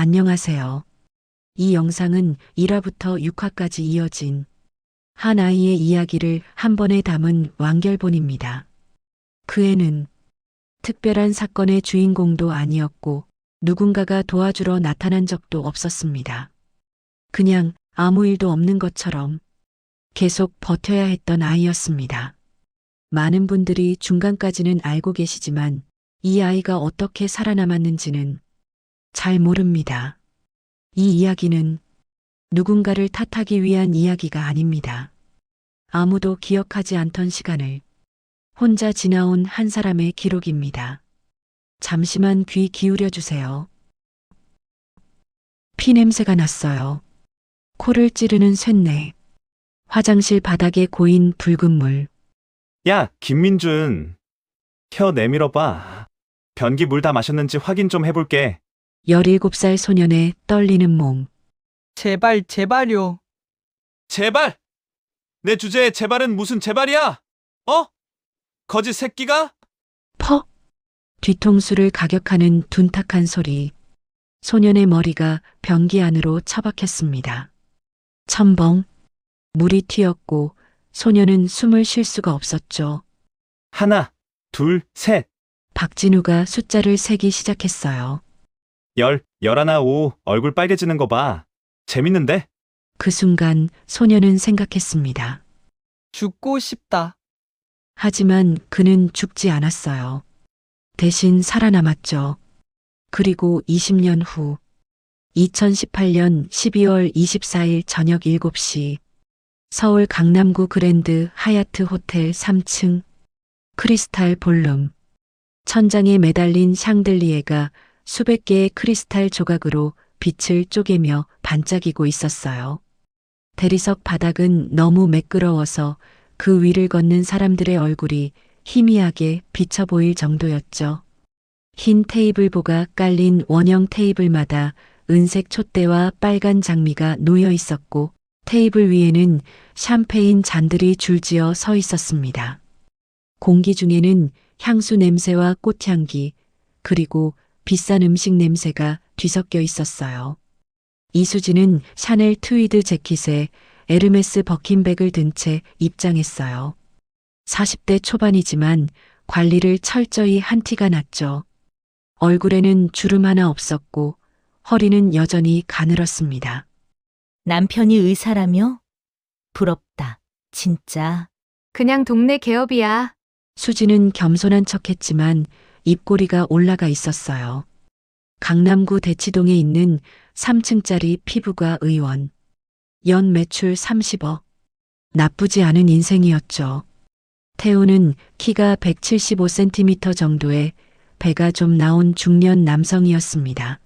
안녕하세요. 이 영상은 1화부터 6화까지 이어진 한 아이의 이야기를 한 번에 담은 완결본입니다. 그 애는 특별한 사건의 주인공도 아니었고 누군가가 도와주러 나타난 적도 없었습니다. 그냥 아무 일도 없는 것처럼 계속 버텨야 했던 아이였습니다. 많은 분들이 중간까지는 알고 계시지만 이 아이가 어떻게 살아남았는지는 잘 모릅니다. 이 이야기는 누군가를 탓하기 위한 이야기가 아닙니다. 아무도 기억하지 않던 시간을 혼자 지나온 한 사람의 기록입니다. 잠시만 귀 기울여 주세요. 피 냄새가 났어요. 코를 찌르는 쇳내. 화장실 바닥에 고인 붉은 물. 야, 김민준. 혀 내밀어봐. 변기 물 다 마셨는지 확인 좀 해볼게. 17살 소년의 떨리는 몸. 제발, 제발요. 제발! 내 주제에 제발은 무슨 제발이야? 어? 거짓 새끼가? 퍽! 뒤통수를 가격하는 둔탁한 소리. 소년의 머리가 변기 안으로 처박혔습니다. 첨벙. 물이 튀었고 소년은 숨을 쉴 수가 없었죠. 하나, 둘, 셋, 박진우가 숫자를 세기 시작했어요. 열, 열하나, 오, 얼굴 빨개지는 거 봐. 재밌는데? 그 순간 소년은 생각했습니다. 죽고 싶다. 하지만 그는 죽지 않았어요. 대신 살아남았죠. 그리고 20년 후 2018년 12월 24일 저녁 7시 서울 강남구 그랜드 하얏트 호텔 3층 크리스탈 볼룸. 천장에 매달린 샹들리에가 수백 개의 크리스탈 조각으로 빛을 쪼개며 반짝이고 있었어요. 대리석 바닥은 너무 매끄러워서 그 위를 걷는 사람들의 얼굴이 희미하게 비쳐 보일 정도였죠. 흰 테이블보가 깔린 원형 테이블마다 은색 촛대와 빨간 장미가 놓여 있었고 테이블 위에는 샴페인 잔들이 줄지어 서 있었습니다. 공기 중에는 향수 냄새와 꽃향기, 그리고 비싼 음식 냄새가 뒤섞여 있었어요. 이수진은 샤넬 트위드 재킷에 에르메스 버킨백을 든 채 입장했어요. 40대 초반이지만 관리를 철저히 한 티가 났죠. 얼굴에는 주름 하나 없었고 허리는 여전히 가늘었습니다. 남편이 의사라며? 부럽다. 진짜. 그냥 동네 개업이야. 수지는 겸손한 척했지만 입꼬리가 올라가 있었어요. 강남구 대치동에 있는 3층짜리 피부과 의원. 연 매출 30억. 나쁘지 않은 인생이었죠. 태우는 키가 175cm 정도의 배가 좀 나온 중년 남성이었습니다.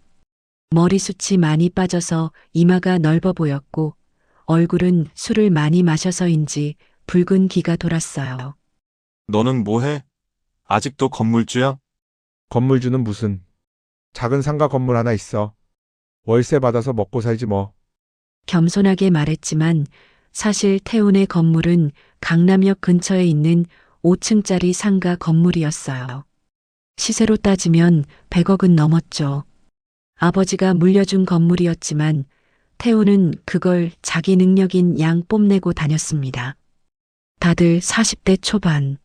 머리숱이 많이 빠져서 이마가 넓어 보였고 얼굴은 술을 많이 마셔서인지 붉은 기가 돌았어요. 너는 뭐해? 아직도 건물주야? 건물주는 무슨. 작은 상가 건물 하나 있어. 월세 받아서 먹고 살지 뭐. 겸손하게 말했지만 사실 태운의 건물은 강남역 근처에 있는 5층짜리 상가 건물이었어요. 시세로 따지면 100억은 넘었죠. 아버지가 물려준 건물이었지만 태우는 그걸 자기 능력인 양 뽐내고 다녔습니다. 다들 40대 초반.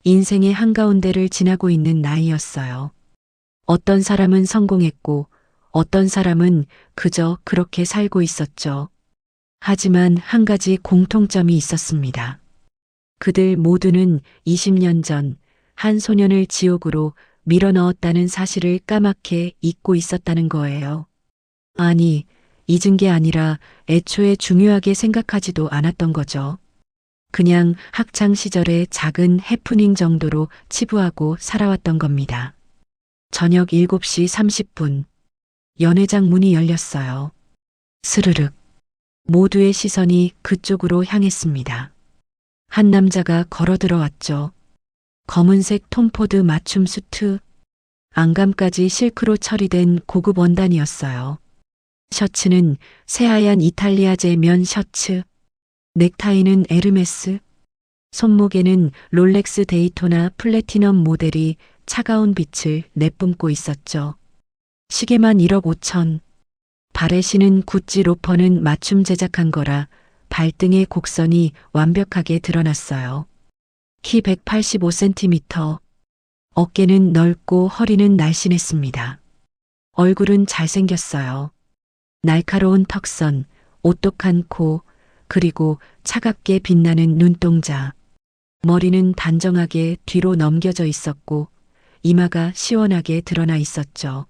인생의 한가운데를 지나고 있는 나이였어요. 어떤 사람은 성공했고 어떤 사람은 그저 그렇게 살고 있었죠. 하지만 한 가지 공통점이 있었습니다. 그들 모두는 20년 전 한 소년을 지옥으로 밀어넣었다는 사실을 까맣게 잊고 있었다는 거예요. 아니, 잊은 게 아니라 애초에 중요하게 생각하지도 않았던 거죠. 그냥 학창 시절의 작은 해프닝 정도로 치부하고 살아왔던 겁니다. 저녁 7시 30분. 연회장 문이 열렸어요. 스르륵. 모두의 시선이 그쪽으로 향했습니다. 한 남자가 걸어 들어왔죠. 검은색 톰포드 맞춤 수트. 안감까지 실크로 처리된 고급 원단이었어요. 셔츠는 새하얀 이탈리아제 면 셔츠. 넥타이는 에르메스. 손목에는 롤렉스 데이토나 플래티넘 모델이 차가운 빛을 내뿜고 있었죠. 시계만 1억 5천. 발에 신은 구찌 로퍼는 맞춤 제작한 거라 발등의 곡선이 완벽하게 드러났어요. 키 185cm, 어깨는 넓고 허리는 날씬했습니다. 얼굴은 잘생겼어요. 날카로운 턱선, 오똑한 코, 그리고 차갑게 빛나는 눈동자. 머리는 단정하게 뒤로 넘겨져 있었고 이마가 시원하게 드러나 있었죠.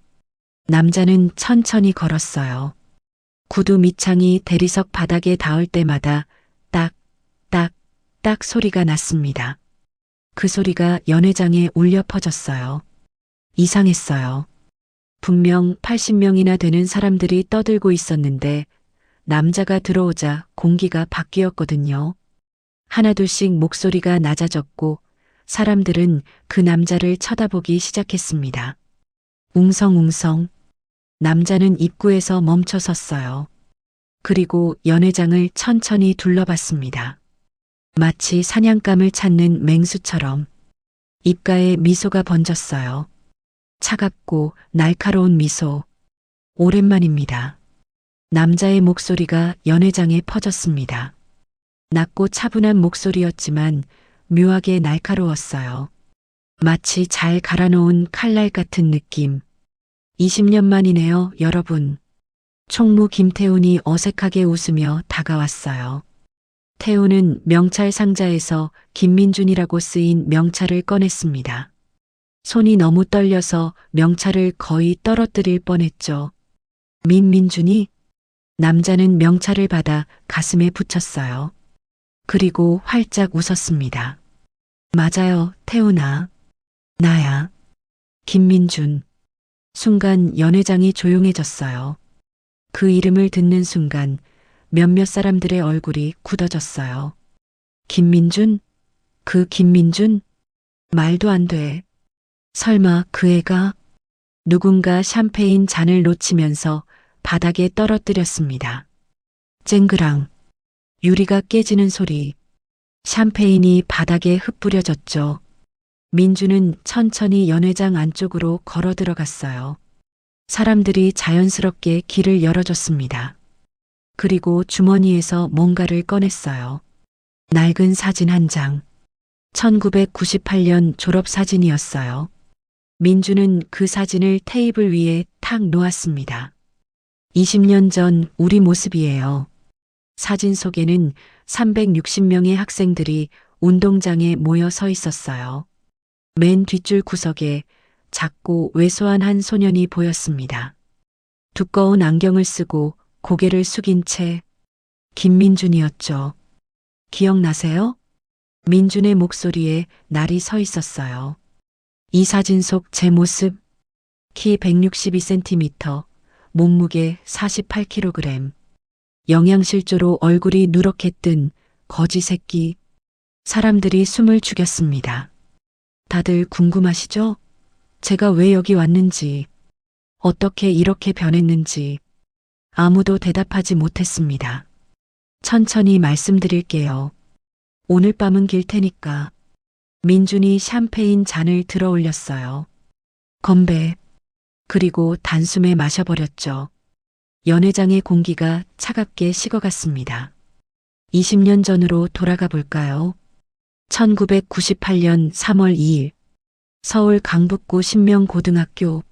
남자는 천천히 걸었어요. 구두 밑창이 대리석 바닥에 닿을 때마다 딱, 딱, 딱 소리가 났습니다. 그 소리가 연회장에 울려 퍼졌어요. 이상했어요. 분명 80명이나 되는 사람들이 떠들고 있었는데 남자가 들어오자 공기가 바뀌었거든요. 하나둘씩 목소리가 낮아졌고 사람들은 그 남자를 쳐다보기 시작했습니다. 웅성웅성. 남자는 입구에서 멈춰 섰어요. 그리고 연회장을 천천히 둘러봤습니다. 마치 사냥감을 찾는 맹수처럼 입가에 미소가 번졌어요. 차갑고 날카로운 미소. 오랜만입니다. 남자의 목소리가 연회장에 퍼졌습니다. 낮고 차분한 목소리였지만 묘하게 날카로웠어요. 마치 잘 갈아놓은 칼날 같은 느낌. 20년 만이네요, 여러분. 총무 김태훈이 어색하게 웃으며 다가왔어요. 태훈은 명찰 상자에서 김민준이라고 쓰인 명찰을 꺼냈습니다. 손이 너무 떨려서 명찰을 거의 떨어뜨릴 뻔했죠. 민준이? 남자는 명찰을 받아 가슴에 붙였어요. 그리고 활짝 웃었습니다. 맞아요, 태훈아. 나야. 김민준. 순간 연회장이 조용해졌어요. 그 이름을 듣는 순간 몇몇 사람들의 얼굴이 굳어졌어요. 김민준? 그 김민준? 말도 안 돼. 설마 그 애가? 누군가 샴페인 잔을 놓치면서 바닥에 떨어뜨렸습니다. 쨍그랑. 유리가 깨지는 소리. 샴페인이 바닥에 흩뿌려졌죠. 민주는 천천히 연회장 안쪽으로 걸어 들어갔어요. 사람들이 자연스럽게 길을 열어줬습니다. 그리고 주머니에서 뭔가를 꺼냈어요. 낡은 사진 한 장. 1998년 졸업사진이었어요. 민주는 그 사진을 테이블 위에 탁 놓았습니다. 20년 전 우리 모습이에요. 사진 속에는 360명의 학생들이 운동장에 모여 서 있었어요. 맨 뒷줄 구석에 작고 왜소한 한 소년이 보였습니다. 두꺼운 안경을 쓰고 고개를 숙인 채 김민준이었죠. 기억나세요? 민준의 목소리에 날이 서 있었어요. 이 사진 속 제 모습, 키 162cm, 몸무게 48kg, 영양실조로 얼굴이 누렇게 뜬 거지 새끼. 사람들이 숨을 죽였습니다. 다들 궁금하시죠? 제가 왜 여기 왔는지, 어떻게 이렇게 변했는지. 아무도 대답하지 못했습니다. 천천히 말씀드릴게요. 오늘 밤은 길 테니까. 민준이 샴페인 잔을 들어 올렸어요. 건배. 그리고 단숨에 마셔버렸죠. 연회장의 공기가 차갑게 식어갔습니다. 20년 전으로 돌아가 볼까요? 1998년 3월 2일. 서울 강북구 신명고등학교.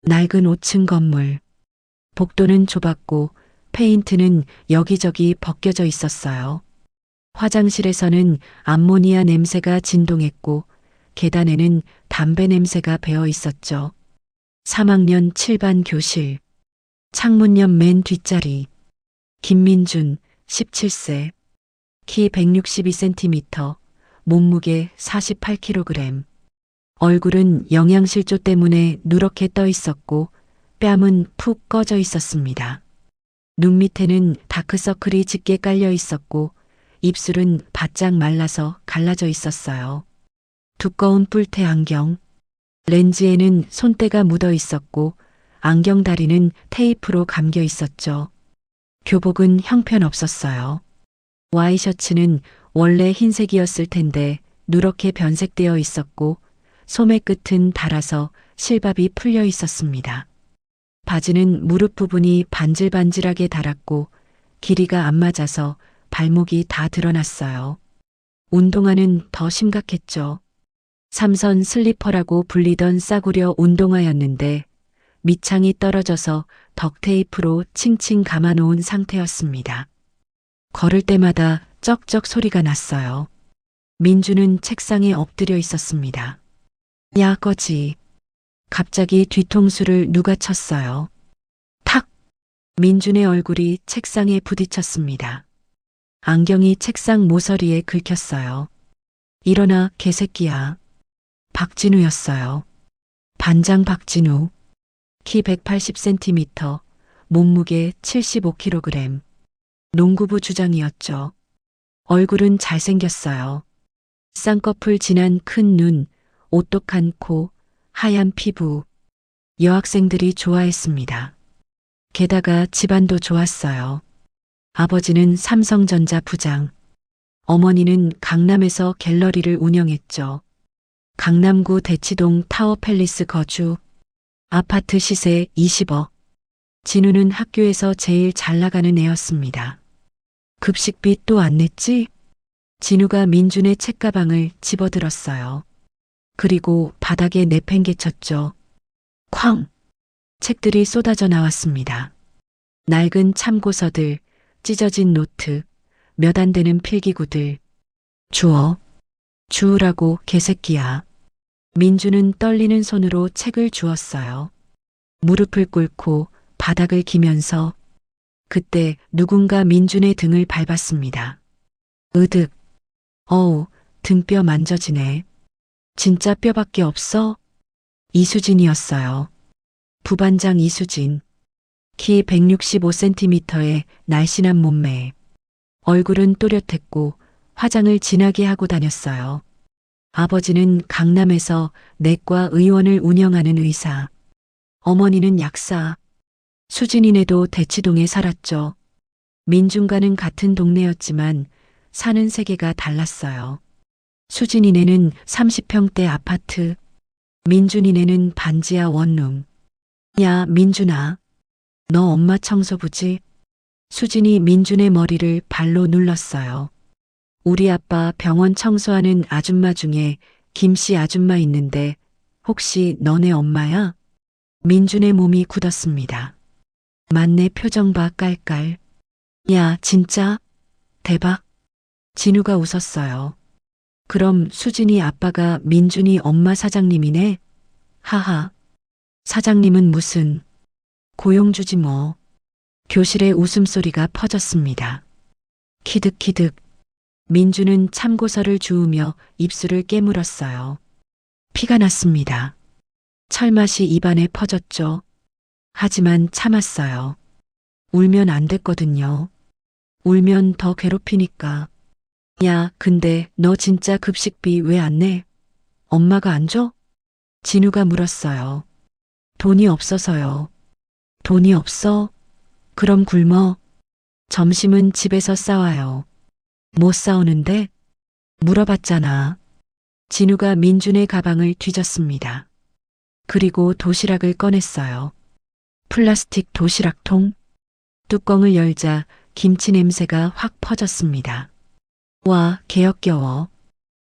낡은 5층 건물. 복도는 좁았고 페인트는 여기저기 벗겨져 있었어요. 화장실에서는 암모니아 냄새가 진동했고 계단에는 담배 냄새가 배어 있었죠. 3학년 7반 교실. 창문 옆 맨 뒷자리. 김민준, 17세. 키 162cm, 몸무게 48kg. 얼굴은 영양실조 때문에 누렇게 떠 있었고 뺨은 푹 꺼져 있었습니다. 눈 밑에는 다크서클이 짙게 깔려 있었고 입술은 바짝 말라서 갈라져 있었어요. 두꺼운 뿔테 안경. 렌즈에는 손때가 묻어 있었고 안경 다리는 테이프로 감겨 있었죠. 교복은 형편없었어요. 와이셔츠는 원래 흰색이었을 텐데 누렇게 변색되어 있었고 소매 끝은 닳아서 실밥이 풀려 있었습니다. 바지는 무릎 부분이 반질반질하게 닳았고 길이가 안 맞아서 발목이 다 드러났어요. 운동화는 더 심각했죠. 삼선 슬리퍼라고 불리던 싸구려 운동화였는데 밑창이 떨어져서 덕테이프로 칭칭 감아놓은 상태였습니다. 걸을 때마다 쩍쩍 소리가 났어요. 민주는 책상에 엎드려 있었습니다. 야, 꺼지. 갑자기 뒤통수를 누가 쳤어요. 탁! 민준의 얼굴이 책상에 부딪혔습니다. 안경이 책상 모서리에 긁혔어요. 일어나, 개새끼야. 박진우였어요. 반장 박진우. 키 180cm, 몸무게 75kg. 농구부 주장이었죠. 얼굴은 잘생겼어요. 쌍꺼풀 진한 큰 눈, 오똑한 코, 하얀 피부. 여학생들이 좋아했습니다. 게다가 집안도 좋았어요. 아버지는 삼성전자 부장, 어머니는 강남에서 갤러리를 운영했죠. 강남구 대치동 타워팰리스 거주, 아파트 시세 20억. 진우는 학교에서 제일 잘 나가는 애였습니다. 급식비 또 안 냈지? 진우가 민준의 책가방을 집어들었어요. 그리고 바닥에 내팽개쳤죠. 쾅! 책들이 쏟아져 나왔습니다. 낡은 참고서들, 찢어진 노트, 몇 안 되는 필기구들. 주워. 주우라고, 개새끼야. 민주는 떨리는 손으로 책을 주었어요. 무릎을 꿇고 바닥을 기면서 그때 누군가 민준의 등을 밟았습니다. 으득. 어우, 등뼈 만져지네. 진짜 뼈밖에 없어? 이수진이었어요. 부반장 이수진. 키 165cm의 날씬한 몸매. 얼굴은 또렷했고 화장을 진하게 하고 다녔어요. 아버지는 강남에서 내과 의원을 운영하는 의사. 어머니는 약사. 수진이네도 대치동에 살았죠. 민준과는 같은 동네였지만 사는 세계가 달랐어요. 수진이네는 30평대 아파트. 민준이네는 반지하 원룸. 야, 민준아. 너 엄마 청소부지? 수진이 민준의 머리를 발로 눌렀어요. 우리 아빠 병원 청소하는 아줌마 중에 김씨 아줌마 있는데 혹시 너네 엄마야? 민준의 몸이 굳었습니다. 맞네, 표정 봐, 깔깔. 야, 진짜? 대박. 진우가 웃었어요. 그럼 수진이 아빠가 민준이 엄마 사장님이네? 하하. 사장님은 무슨. 고용주지 뭐. 교실에 웃음소리가 퍼졌습니다. 키득키득. 민주는 참고서를 주우며 입술을 깨물었어요. 피가 났습니다. 철맛이 입안에 퍼졌죠. 하지만 참았어요. 울면 안 됐거든요. 울면 더 괴롭히니까. 야, 근데 너 진짜 급식비 왜 안 내? 엄마가 안 줘? 진우가 물었어요. 돈이 없어서요. 돈이 없어? 그럼 굶어. 점심은 집에서 싸와요. 못 싸우는데? 물어봤잖아. 진우가 민준의 가방을 뒤졌습니다. 그리고 도시락을 꺼냈어요. 플라스틱 도시락통? 뚜껑을 열자 김치 냄새가 확 퍼졌습니다. 와, 개역겨워.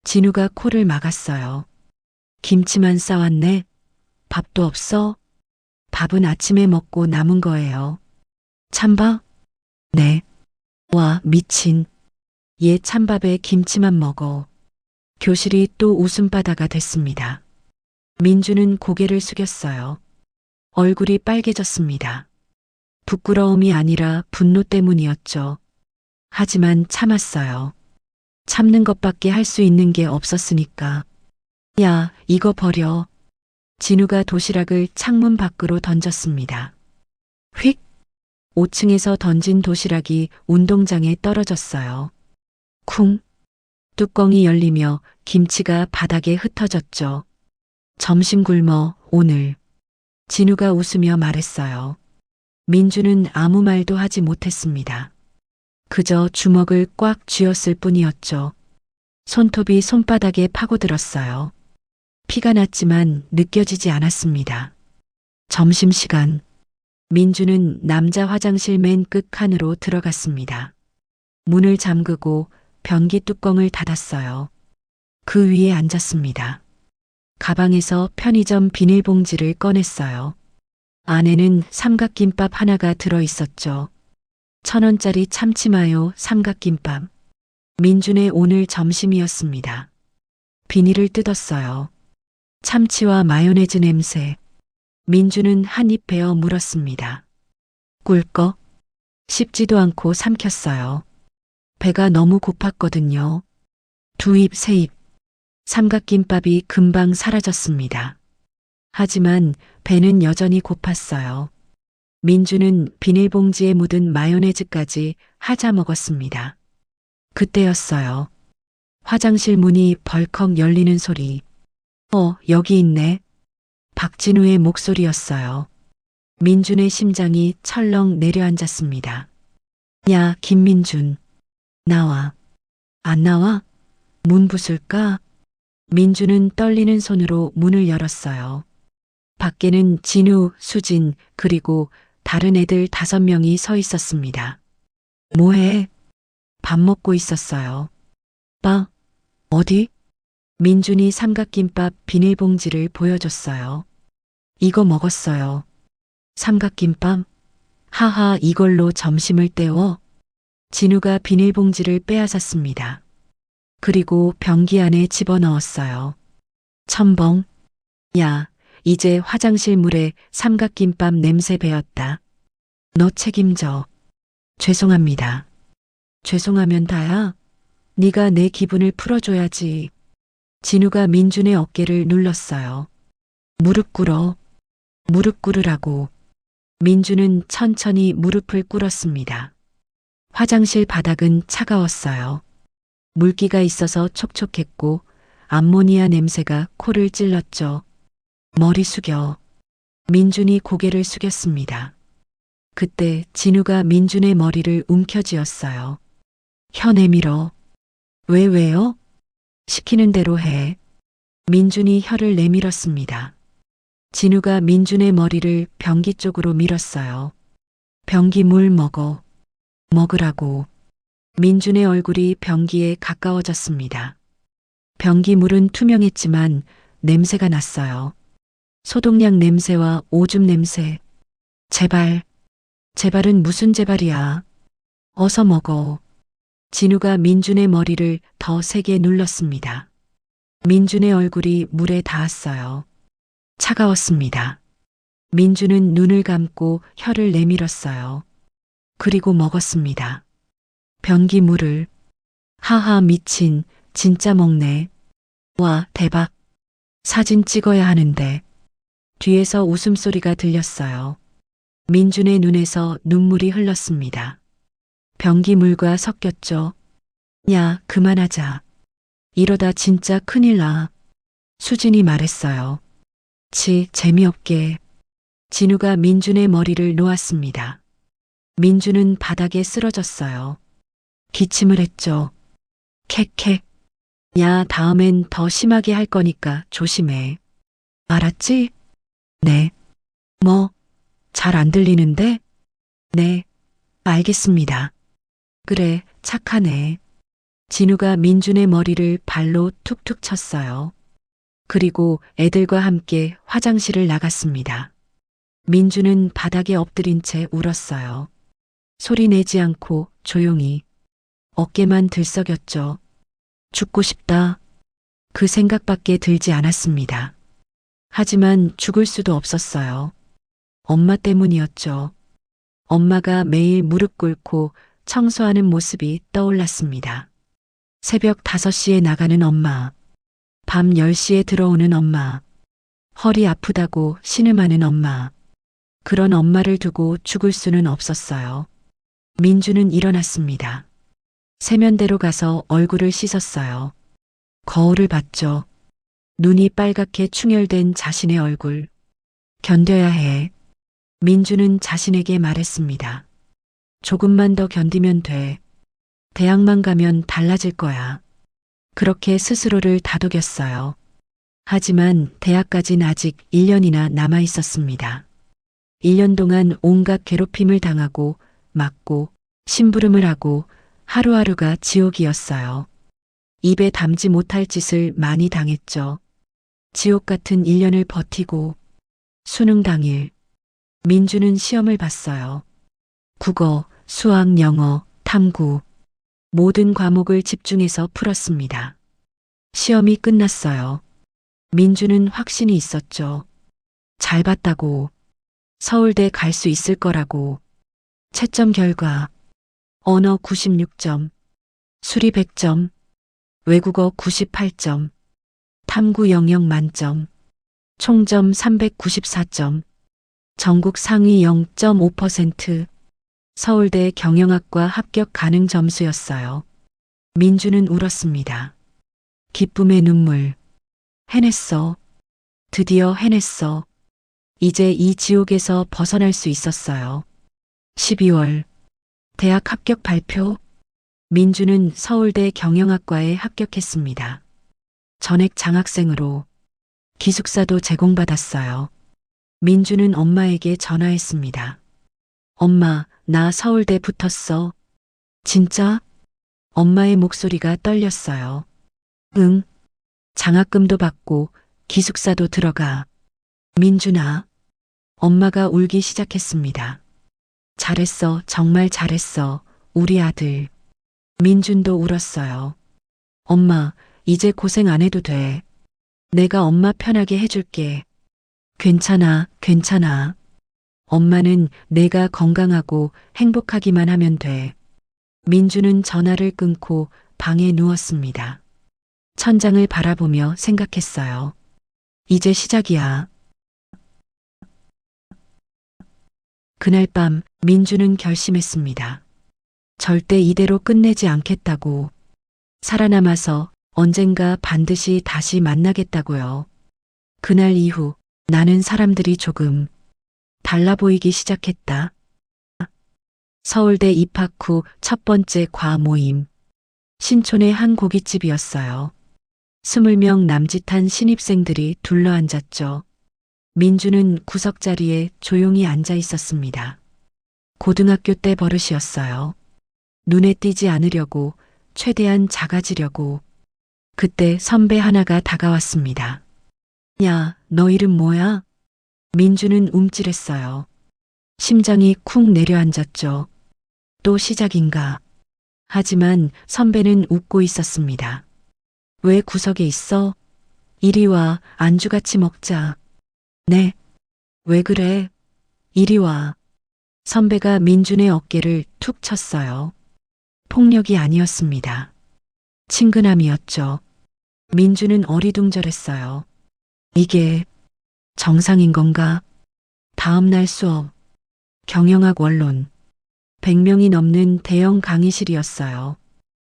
진우가 코를 막았어요. 김치만 싸왔네. 밥도 없어? 밥은 아침에 먹고 남은 거예요. 찬밥? 네. 와, 미친. 얘 찬밥에 김치만 먹어. 교실이 또 웃음바다가 됐습니다. 민주는 고개를 숙였어요. 얼굴이 빨개졌습니다. 부끄러움이 아니라 분노 때문이었죠. 하지만 참았어요. 참는 것밖에 할 수 있는 게 없었으니까. 야, 이거 버려. 진우가 도시락을 창문 밖으로 던졌습니다. 휙! 5층에서 던진 도시락이 운동장에 떨어졌어요. 쿵! 뚜껑이 열리며 김치가 바닥에 흩어졌죠. 점심 굶어, 오늘. 진우가 웃으며 말했어요. 민주는 아무 말도 하지 못했습니다. 그저 주먹을 꽉 쥐었을 뿐이었죠. 손톱이 손바닥에 파고들었어요. 피가 났지만 느껴지지 않았습니다. 점심시간. 민주는 남자 화장실 맨 끝 칸으로 들어갔습니다. 문을 잠그고 변기 뚜껑을 닫았어요. 그 위에 앉았습니다. 가방에서 편의점 비닐봉지를 꺼냈어요. 안에는 삼각김밥 하나가 들어 있었죠. 1,000원짜리 참치마요 삼각김밥. 민준의 오늘 점심이었습니다. 비닐을 뜯었어요. 참치와 마요네즈 냄새. 민주는 한 입 베어 물었습니다. 꿀꺽. 씹지도 않고 삼켰어요. 배가 너무 고팠거든요. 2입, 3입. 삼각김밥이 금방 사라졌습니다. 하지만 배는 여전히 고팠어요. 민주는 비닐봉지에 묻은 마요네즈까지 하자 먹었습니다. 그때였어요. 화장실 문이 벌컥 열리는 소리. 여기 있네. 박진우의 목소리였어요. 민준의 심장이 철렁 내려앉았습니다. 야, 김민준. 나와. 안 나와? 문 부술까? 민준은 떨리는 손으로 문을 열었어요. 밖에는 진우, 수진, 그리고 다른 애들 5명이 서 있었습니다. 뭐해? 밥 먹고 있었어요. 빠? 어디? 민준이 삼각김밥 비닐봉지를 보여줬어요. 이거 먹었어요. 삼각김밥? 하하, 이걸로 점심을 때워? 진우가 비닐봉지를 빼앗았습니다. 그리고 변기 안에 집어넣었어요. 첨벙. 야, 이제 화장실 물에 삼각김밥 냄새 배었다. 너 책임져. 죄송합니다. 죄송하면 다야? 네가 내 기분을 풀어줘야지. 진우가 민준의 어깨를 눌렀어요. 무릎 꿇어. 무릎 꿇으라고. 민준은 천천히 무릎을 꿇었습니다. 화장실 바닥은 차가웠어요. 물기가 있어서 촉촉했고 암모니아 냄새가 코를 찔렀죠. 머리 숙여. 민준이 고개를 숙였습니다. 그때 진우가 민준의 머리를 움켜쥐었어요. 혀 내밀어. 왜요? 시키는 대로 해. 민준이 혀를 내밀었습니다. 진우가 민준의 머리를 변기 쪽으로 밀었어요. 변기 물 먹어. 먹으라고. 민준의 얼굴이 변기에 가까워졌습니다. 변기 물은 투명했지만 냄새가 났어요. 소독약 냄새와 오줌 냄새. 제발. 제발은 무슨 제발이야. 어서 먹어. 진우가 민준의 머리를 더 세게 눌렀습니다. 민준의 얼굴이 물에 닿았어요. 차가웠습니다. 민준은 눈을 감고 혀를 내밀었어요. 그리고 먹었습니다. 변기 물을. 하하, 미친. 진짜 먹네. 와, 대박. 사진 찍어야 하는데. 뒤에서 웃음소리가 들렸어요. 민준의 눈에서 눈물이 흘렀습니다. 변기 물과 섞였죠. 야, 그만하자. 이러다 진짜 큰일 나. 수진이 말했어요. 재미없게. 진우가 민준의 머리를 놓았습니다. 민준은 바닥에 쓰러졌어요. 기침을 했죠. 캑캑. 야, 다음엔 더 심하게 할 거니까 조심해. 알았지? 네. 뭐, 잘 안 들리는데? 네, 알겠습니다. 그래, 착하네. 진우가 민준의 머리를 발로 툭툭 쳤어요. 그리고 애들과 함께 화장실을 나갔습니다. 민준은 바닥에 엎드린 채 울었어요. 소리 내지 않고 조용히. 어깨만 들썩였죠. 죽고 싶다. 그 생각밖에 들지 않았습니다. 하지만 죽을 수도 없었어요. 엄마 때문이었죠. 엄마가 매일 무릎 꿇고 청소하는 모습이 떠올랐습니다. 새벽 5시에 나가는 엄마. 밤 10시에 들어오는 엄마. 허리 아프다고 신음하는 엄마. 그런 엄마를 두고 죽을 수는 없었어요. 민주는 일어났습니다. 세면대로 가서 얼굴을 씻었어요. 거울을 봤죠. 눈이 빨갛게 충혈된 자신의 얼굴. 견뎌야 해. 민주는 자신에게 말했습니다. 조금만 더 견디면 돼. 대학만 가면 달라질 거야. 그렇게 스스로를 다독였어요. 하지만 대학까진 아직 1년이나 남아 있었습니다. 1년 동안 온갖 괴롭힘을 당하고 맞고 심부름을 하고 하루하루가 지옥이었어요. 입에 담지 못할 짓을 많이 당했죠. 지옥 같은 1년을 버티고 수능 당일 민주는 시험을 봤어요. 국어, 수학, 영어, 탐구 모든 과목을 집중해서 풀었습니다. 시험이 끝났어요. 민주는 확신이 있었죠. 잘 봤다고, 서울대 갈 수 있을 거라고. 채점 결과 언어 96점, 수리 100점, 외국어 98점, 탐구 영역 만점, 총점 394점, 전국 상위 0.5%, 서울대 경영학과 합격 가능 점수였어요. 민주는 울었습니다. 기쁨의 눈물. 해냈어. 드디어 해냈어. 이제 이 지옥에서 벗어날 수 있었어요. 12월 대학 합격 발표. 민주는 서울대 경영학과에 합격했습니다. 전액 장학생으로 기숙사도 제공받았어요. 민주는 엄마에게 전화했습니다. 엄마, 나 서울대 붙었어. 진짜? 엄마의 목소리가 떨렸어요. 응. 장학금도 받고 기숙사도 들어가. 민준아. 엄마가 울기 시작했습니다. 잘했어, 정말 잘했어, 우리 아들. 민준도 울었어요. 엄마, 이제 고생 안 해도 돼. 내가 엄마 편하게 해줄게. 괜찮아, 괜찮아. 엄마는 내가 건강하고 행복하기만 하면 돼. 민주는 전화를 끊고 방에 누웠습니다. 천장을 바라보며 생각했어요. 이제 시작이야. 그날 밤 민주는 결심했습니다. 절대 이대로 끝내지 않겠다고. 살아남아서 언젠가 반드시 다시 만나겠다고요. 그날 이후 나는 사람들이 조금 달라 보이기 시작했다. 서울대 입학 후 첫 번째 과 모임. 신촌의 한 고깃집이었어요. 20명 남짓한 신입생들이 둘러앉았죠. 민주는 구석자리에 조용히 앉아 있었습니다. 고등학교 때 버릇이었어요. 눈에 띄지 않으려고, 최대한 작아지려고. 그때 선배 하나가 다가왔습니다. 야, 너 이름 뭐야? 민주는 움찔했어요. 심장이 쿵 내려앉았죠. 또 시작인가. 하지만 선배는 웃고 있었습니다. 왜 구석에 있어? 이리 와, 안주 같이 먹자. 네. 왜 그래? 이리 와. 선배가 민준의 어깨를 툭 쳤어요. 폭력이 아니었습니다. 친근함이었죠. 민주는 어리둥절했어요. 이게 정상인 건가? 다음 날 수업. 경영학 원론. 100명이 넘는 대형 강의실이었어요.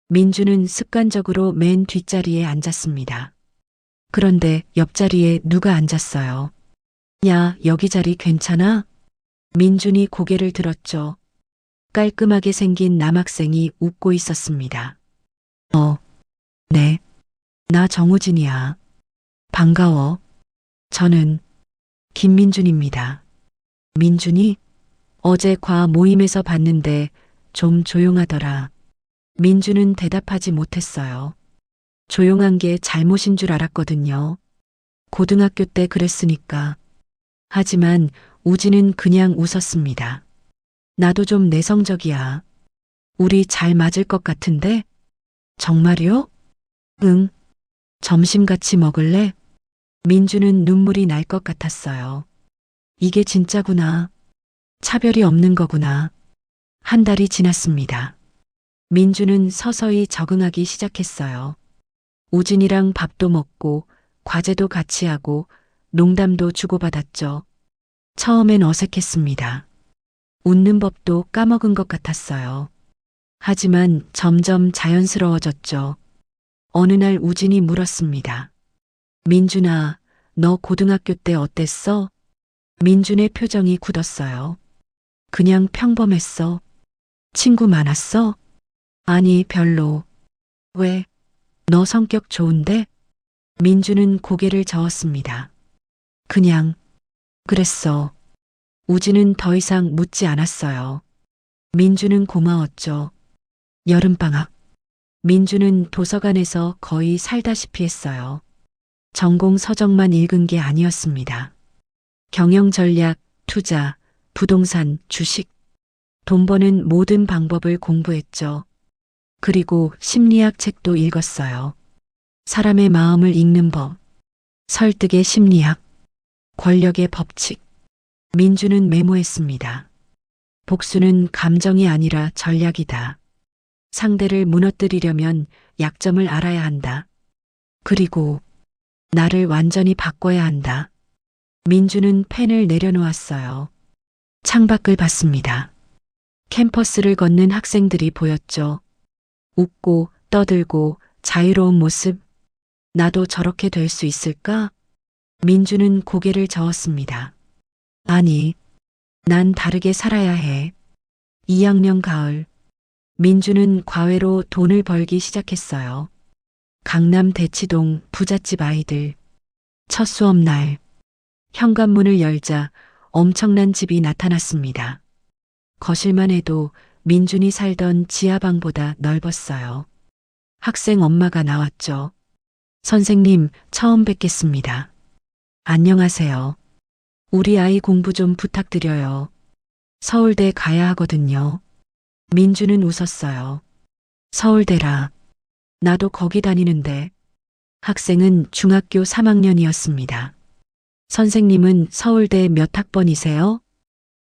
민주는 습관적으로 맨 뒷자리에 앉았습니다. 그런데 옆자리에 누가 앉았어요. 야, 여기 자리 괜찮아? 민준이 고개를 들었죠. 깔끔하게 생긴 남학생이 웃고 있었습니다. 네. 나 정우진이야. 반가워. 저는 김민준입니다. 민준이? 어제 과 모임에서 봤는데 좀 조용하더라. 민준은 대답하지 못했어요. 조용한 게 잘못인 줄 알았거든요. 고등학교 때 그랬으니까. 하지만 우진은 그냥 웃었습니다. 나도 좀 내성적이야. 우리 잘 맞을 것 같은데? 정말요? 응. 점심 같이 먹을래? 민주는 눈물이 날 것 같았어요. 이게 진짜구나. 차별이 없는 거구나. 한 달이 지났습니다. 민주는 서서히 적응하기 시작했어요. 우진이랑 밥도 먹고 과제도 같이 하고 농담도 주고받았죠. 처음엔 어색했습니다. 웃는 법도 까먹은 것 같았어요. 하지만 점점 자연스러워졌죠. 어느 날 우진이 물었습니다. 민준아, 너 고등학교 때 어땠어? 민준의 표정이 굳었어요. 그냥 평범했어. 친구 많았어? 아니, 별로. 왜? 너 성격 좋은데? 민주는 고개를 저었습니다. 그냥, 그랬어. 우진은 더 이상 묻지 않았어요. 민주는 고마웠죠. 여름방학. 민주는 도서관에서 거의 살다시피 했어요. 전공 서적만 읽은 게 아니었습니다. 경영 전략, 투자, 부동산, 주식, 돈 버는 모든 방법을 공부했죠. 그리고 심리학 책도 읽었어요. 사람의 마음을 읽는 법, 설득의 심리학, 권력의 법칙. 민주는 메모했습니다. 복수는 감정이 아니라 전략이다. 상대를 무너뜨리려면 약점을 알아야 한다. 그리고 나를 완전히 바꿔야 한다. 민주는 펜을 내려놓았어요. 창밖을 봤습니다. 캠퍼스를 걷는 학생들이 보였죠. 웃고 떠들고 자유로운 모습. 나도 저렇게 될 수 있을까? 민주는 고개를 저었습니다. 아니, 난 다르게 살아야 해. 2학년 가을. 민주는 과외로 돈을 벌기 시작했어요. 강남 대치동 부잣집 아이들. 첫 수업날. 현관문을 열자 엄청난 집이 나타났습니다. 거실만 해도 민준이 살던 지하방보다 넓었어요. 학생 엄마가 나왔죠. 선생님, 처음 뵙겠습니다. 안녕하세요. 우리 아이 공부 좀 부탁드려요. 서울대 가야 하거든요. 민주는 웃었어요. 서울대라. 나도 거기 다니는데. 학생은 중학교 3학년이었습니다. 선생님은 서울대 몇 학번이세요?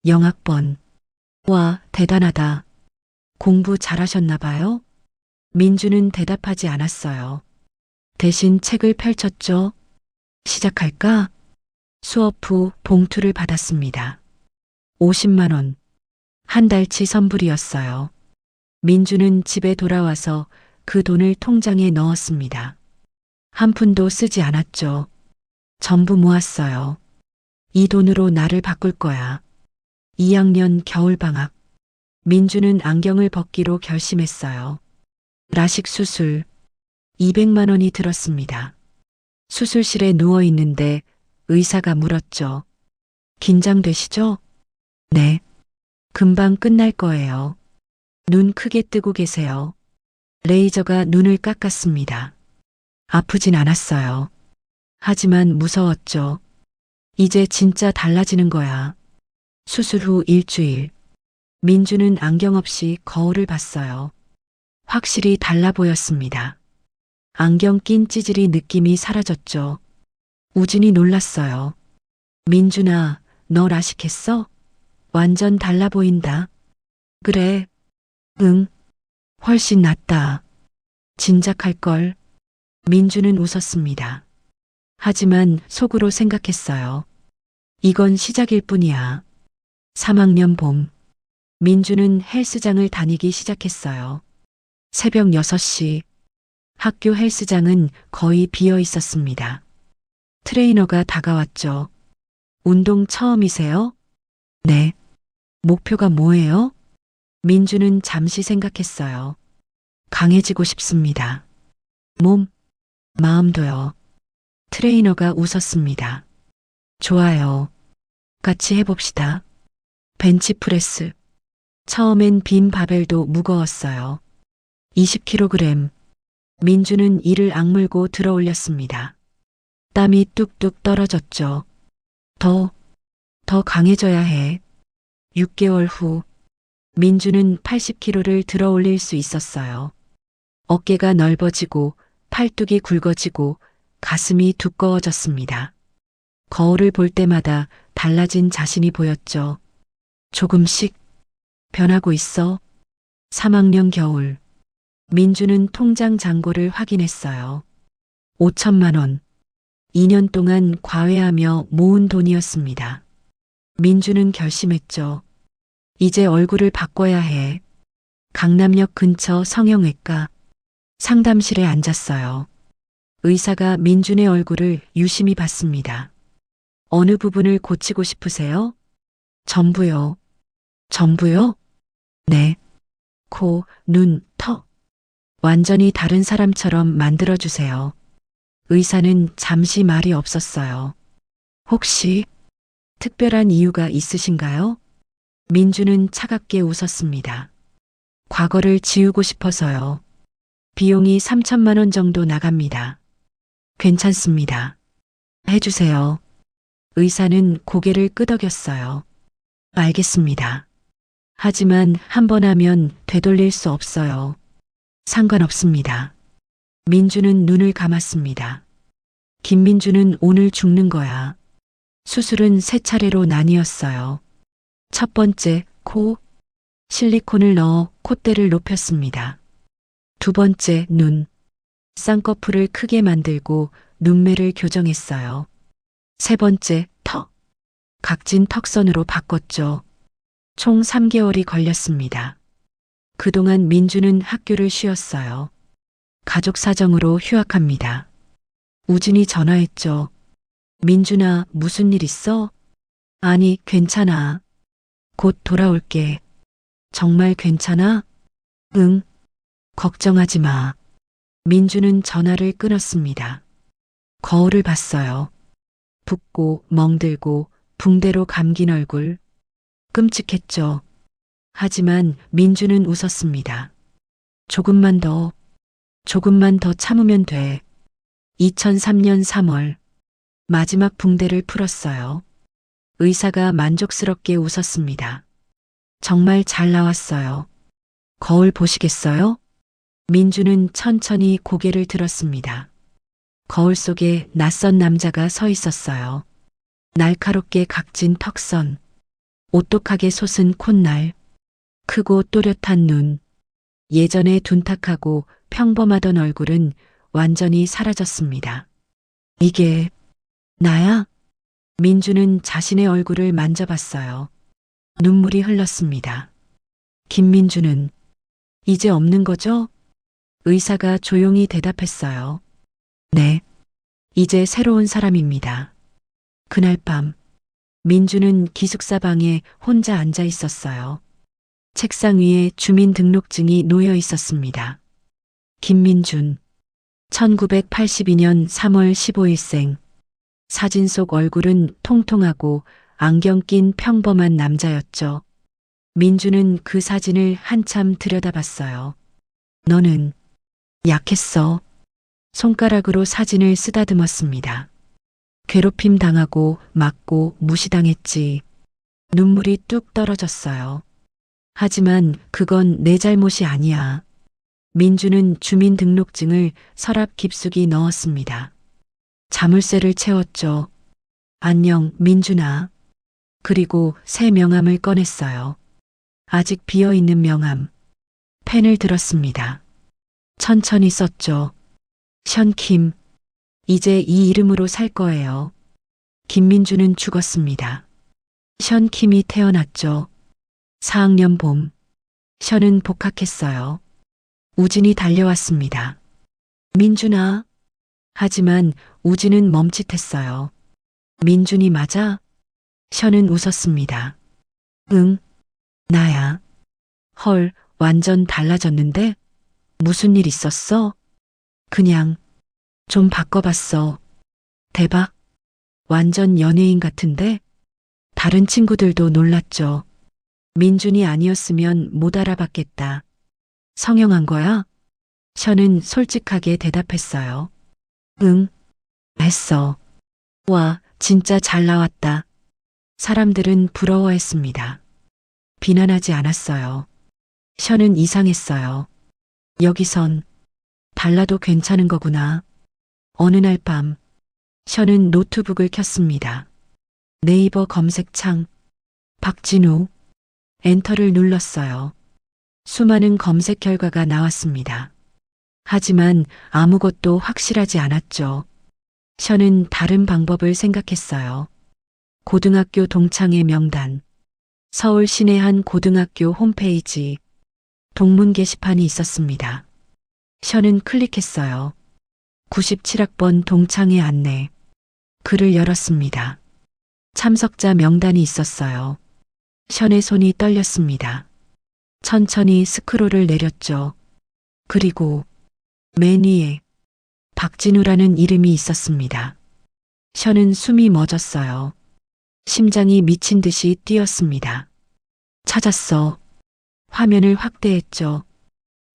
0학번. 와, 대단하다. 공부 잘하셨나 봐요? 민주는 대답하지 않았어요. 대신 책을 펼쳤죠. 시작할까? 수업 후 봉투를 받았습니다. 50만 원. 한 달치 선불이었어요. 민주는 집에 돌아와서 그 돈을 통장에 넣었습니다. 한 푼도 쓰지 않았죠. 전부 모았어요. 이 돈으로 나를 바꿀 거야. 2학년 겨울방학. 민주는 안경을 벗기로 결심했어요. 라식 수술. 200만 원이 들었습니다. 수술실에 누워 있는데 의사가 물었죠. 긴장되시죠? 네. 금방 끝날 거예요. 눈 크게 뜨고 계세요. 레이저가 눈을 깎았습니다. 아프진 않았어요. 하지만 무서웠죠. 이제 진짜 달라지는 거야. 수술 후 일주일. 민주는 안경 없이 거울을 봤어요. 확실히 달라 보였습니다. 안경 낀 찌질이 느낌이 사라졌죠. 우진이 놀랐어요. 민준아, 너 라식했어? 완전 달라 보인다. 그래. 응. 훨씬 낫다. 진작할걸. 민주는 웃었습니다. 하지만 속으로 생각했어요. 이건 시작일 뿐이야. 3학년 봄. 민주는 헬스장을 다니기 시작했어요. 새벽 6시. 학교 헬스장은 거의 비어 있었습니다. 트레이너가 다가왔죠. 운동 처음이세요? 네. 목표가 뭐예요? 민주는 잠시 생각했어요. 강해지고 싶습니다. 몸, 마음도요. 트레이너가 웃었습니다. 좋아요. 같이 해봅시다. 벤치프레스. 처음엔 빈 바벨도 무거웠어요. 20kg. 민주는 이를 악물고 들어 올렸습니다. 땀이 뚝뚝 떨어졌죠. 더 강해져야 해. 6개월 후, 민주는 80kg를 들어 올릴 수 있었어요. 어깨가 넓어지고, 팔뚝이 굵어지고, 가슴이 두꺼워졌습니다. 거울을 볼 때마다 달라진 자신이 보였죠. 조금씩 변하고 있어. 3학년 겨울. 민주는 통장 잔고를 확인했어요. 5천만 원. 2년 동안 과외하며 모은 돈이었습니다. 민주는 결심했죠. 이제 얼굴을 바꿔야 해. 강남역 근처 성형외과 상담실에 앉았어요. 의사가 민준의 얼굴을 유심히 봤습니다. 어느 부분을 고치고 싶으세요? 전부요. 전부요? 네. 코, 눈, 턱. 완전히 다른 사람처럼 만들어주세요. 의사는 잠시 말이 없었어요. 혹시 특별한 이유가 있으신가요? 민주는 차갑게 웃었습니다. 과거를 지우고 싶어서요. 비용이 3천만 원 정도 나갑니다. 괜찮습니다. 해주세요. 의사는 고개를 끄덕였어요. 알겠습니다. 하지만 한 번 하면 되돌릴 수 없어요. 상관없습니다. 민주는 눈을 감았습니다. 김민주는 오늘 죽는 거야. 수술은 3차례로 나뉘었어요. 첫 번째, 코. 실리콘을 넣어 콧대를 높였습니다. 두 번째, 눈. 쌍꺼풀을 크게 만들고 눈매를 교정했어요. 세 번째, 턱. 각진 턱선으로 바꿨죠. 총 3개월이 걸렸습니다. 그동안 민주는 학교를 쉬었어요. 가족 사정으로 휴학합니다. 우진이 전화했죠. 민준아, 무슨 일 있어? 아니, 괜찮아. 곧 돌아올게. 정말 괜찮아? 응. 걱정하지 마. 민주는 전화를 끊었습니다. 거울을 봤어요. 붓고 멍들고 붕대로 감긴 얼굴. 끔찍했죠. 하지만 민주는 웃었습니다. 조금만 더 참으면 돼. 2003년 3월 마지막 붕대를 풀었어요. 의사가 만족스럽게 웃었습니다. 정말 잘 나왔어요. 거울 보시겠어요? 민주는 천천히 고개를 들었습니다. 거울 속에 낯선 남자가 서 있었어요. 날카롭게 각진 턱선, 오똑하게 솟은 콧날, 크고 또렷한 눈, 예전에 둔탁하고 평범하던 얼굴은 완전히 사라졌습니다. 이게 나야? 민주는 자신의 얼굴을 만져봤어요. 눈물이 흘렀습니다. 김민주는 이제 없는 거죠? 의사가 조용히 대답했어요. 네, 이제 새로운 사람입니다. 그날 밤, 민주는 기숙사 방에 혼자 앉아 있었어요. 책상 위에 주민등록증이 놓여 있었습니다. 김민준, 1982년 3월 15일생. 사진 속 얼굴은 통통하고 안경 낀 평범한 남자였죠. 민주는 그 사진을 한참 들여다봤어요. 너는 약했어. 손가락으로 사진을 쓰다듬었습니다. 괴롭힘 당하고 맞고 무시당했지. 눈물이 뚝 떨어졌어요. 하지만 그건 내 잘못이 아니야. 민주는 주민등록증을 서랍 깊숙이 넣었습니다. 자물쇠를 채웠죠. 안녕, 민준아. 그리고 새 명함을 꺼냈어요. 아직 비어있는 명함. 펜을 들었습니다. 천천히 썼죠. 션킴. 이제 이 이름으로 살 거예요. 김민주는 죽었습니다. 션킴이 태어났죠. 4학년 봄. 션은 복학했어요. 우진이 달려왔습니다. 민준아. 하지만 우진은 멈칫했어요. 민준이 맞아? 션은 웃었습니다. 응, 나야. 헐, 완전 달라졌는데? 무슨 일 있었어? 그냥 좀 바꿔봤어. 대박. 완전 연예인 같은데? 다른 친구들도 놀랐죠. 민준이 아니었으면 못 알아봤겠다. 성형한 거야? 션은 솔직하게 대답했어요. 응, 했어. 와, 진짜 잘 나왔다. 사람들은 부러워했습니다. 비난하지 않았어요. 션은 이상했어요. 여기선 달라도 괜찮은 거구나. 어느 날 밤, 션은 노트북을 켰습니다. 네이버 검색창, 박진우, 엔터를 눌렀어요. 수많은 검색 결과가 나왔습니다. 하지만 아무것도 확실하지 않았죠. 션은 다른 방법을 생각했어요. 고등학교 동창회 명단, 서울 시내 한 고등학교 홈페이지, 동문 게시판이 있었습니다. 션은 클릭했어요. 97학번 동창회 안내. 글을 열었습니다. 참석자 명단이 있었어요. 션의 손이 떨렸습니다. 천천히 스크롤을 내렸죠. 그리고 맨 위에 박진우라는 이름이 있었습니다. 션은 숨이 멎었어요. 심장이 미친 듯이 뛰었습니다. 찾았어. 화면을 확대했죠.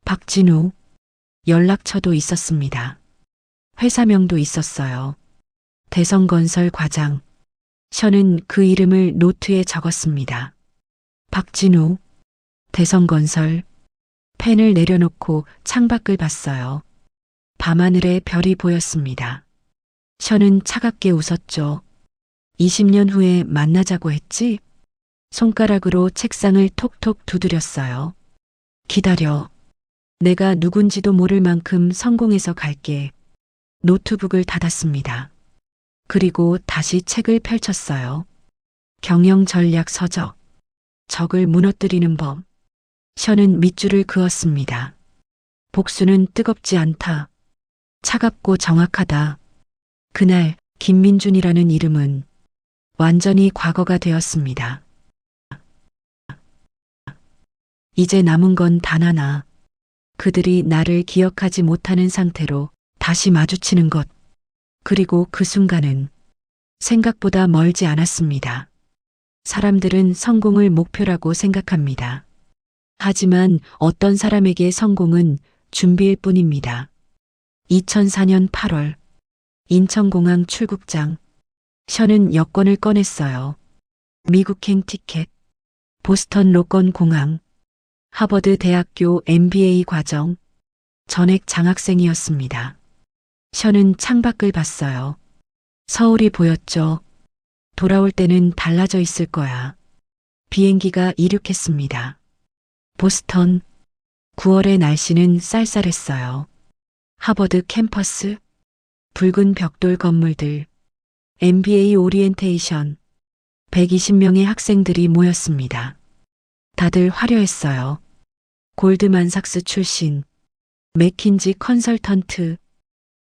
박진우. 연락처도 있었습니다. 회사명도 있었어요. 대성건설 과장. 션은 그 이름을 노트에 적었습니다. 박진우. 대성건설. 펜을 내려놓고 창밖을 봤어요. 밤하늘에 별이 보였습니다. 션은 차갑게 웃었죠. 20년 후에 만나자고 했지? 손가락으로 책상을 톡톡 두드렸어요. 기다려. 내가 누군지도 모를 만큼 성공해서 갈게. 노트북을 닫았습니다. 그리고 다시 책을 펼쳤어요. 경영 전략 서적. 적을 무너뜨리는 법. 션은 밑줄을 그었습니다. 복수는 뜨겁지 않다. 차갑고 정확하다. 그날 김민준이라는 이름은 완전히 과거가 되었습니다. 이제 남은 건 단 하나. 그들이 나를 기억하지 못하는 상태로 다시 마주치는 것. 그리고 그 순간은 생각보다 멀지 않았습니다. 사람들은 성공을 목표라고 생각합니다. 하지만 어떤 사람에게 성공은 준비일 뿐입니다. 2004년 8월 인천공항 출국장. 션은 여권을 꺼냈어요. 미국행 티켓. 보스턴 로건 공항. 하버드 대학교 MBA 과정. 전액 장학생이었습니다. 션은 창밖을 봤어요. 서울이 보였죠. 돌아올 때는 달라져 있을 거야. 비행기가 이륙했습니다. 보스턴. 9월의 날씨는 쌀쌀했어요. 하버드 캠퍼스. 붉은 벽돌 건물들. MBA 오리엔테이션. 120명의 학생들이 모였습니다. 다들 화려했어요. 골드만삭스 출신. 맥킨지 컨설턴트.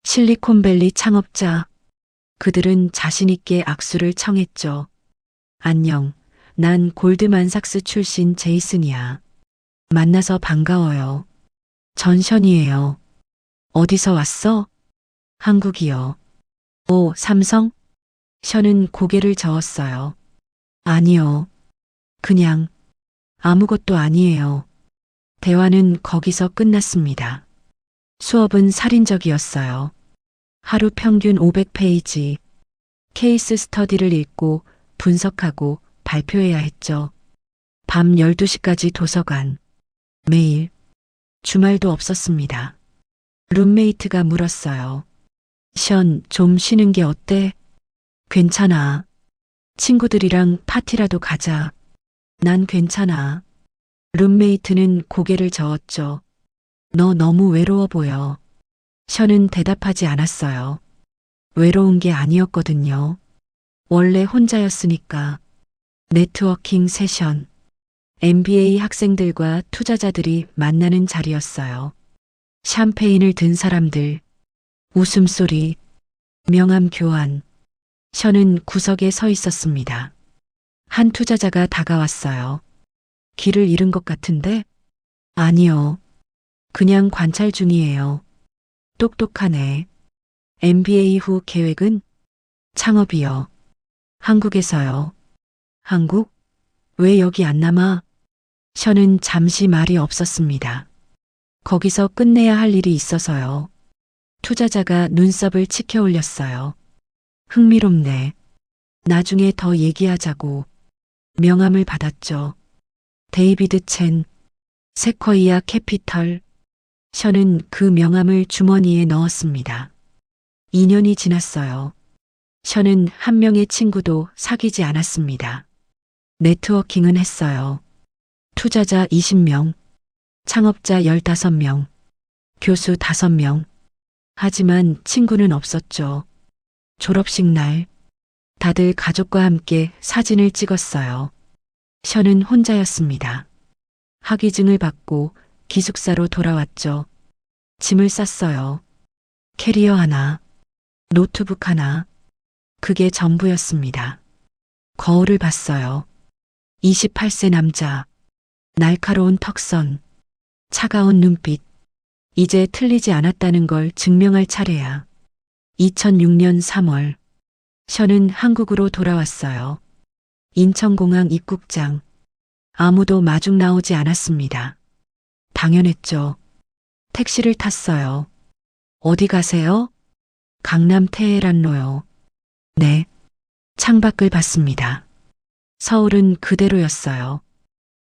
실리콘밸리 창업자. 그들은 자신있게 악수를 청했죠. 안녕. 난 골드만삭스 출신 제이슨이야. 만나서 반가워요. 전션이에요. 어디서 왔어? 한국이요. 오, 삼성? 션은 고개를 저었어요. 아니요. 그냥 아무것도 아니에요. 대화는 거기서 끝났습니다. 수업은 살인적이었어요. 하루 평균 500페이지. 케이스 스터디를 읽고 분석하고 발표해야 했죠. 밤 12시까지 도서관. 매일. 주말도 없었습니다. 룸메이트가 물었어요. 션, 좀 쉬는 게 어때? 괜찮아. 친구들이랑 파티라도 가자. 난 괜찮아. 룸메이트는 고개를 저었죠. 너 너무 외로워 보여. 션은 대답하지 않았어요. 외로운 게 아니었거든요. 원래 혼자였으니까. 네트워킹 세션. MBA 학생들과 투자자들이 만나는 자리였어요. 샴페인을 든 사람들. 웃음소리. 명함 교환. 션은 구석에 서 있었습니다. 한 투자자가 다가왔어요. 길을 잃은 것 같은데? 아니요. 그냥 관찰 중이에요. 똑똑하네. MBA 후 계획은? 창업이요. 한국에서요. 한국? 왜 여기 안 남아? 션은 잠시 말이 없었습니다. 거기서 끝내야 할 일이 있어서요. 투자자가 눈썹을 치켜 올렸어요. 흥미롭네. 나중에 더 얘기하자고. 명함을 받았죠. 데이비드 첸. 세쿼이아 캐피털. 션은 그 명함을 주머니에 넣었습니다. 2년이 지났어요. 션은 한 명의 친구도 사귀지 않았습니다. 네트워킹은 했어요. 투자자 20명, 창업자 15명, 교수 5명. 하지만 친구는 없었죠. 졸업식 날, 다들 가족과 함께 사진을 찍었어요. 션은 혼자였습니다. 학위증을 받고 기숙사로 돌아왔죠. 짐을 쌌어요. 캐리어 하나, 노트북 하나. 그게 전부였습니다. 거울을 봤어요. 28세 남자. 날카로운 턱선. 차가운 눈빛. 이제 틀리지 않았다는 걸 증명할 차례야. 2006년 3월. 션은 한국으로 돌아왔어요. 인천공항 입국장. 아무도 마중 나오지 않았습니다. 당연했죠. 택시를 탔어요. 어디 가세요? 강남 테헤란로요. 네. 창밖을 봤습니다. 서울은 그대로였어요.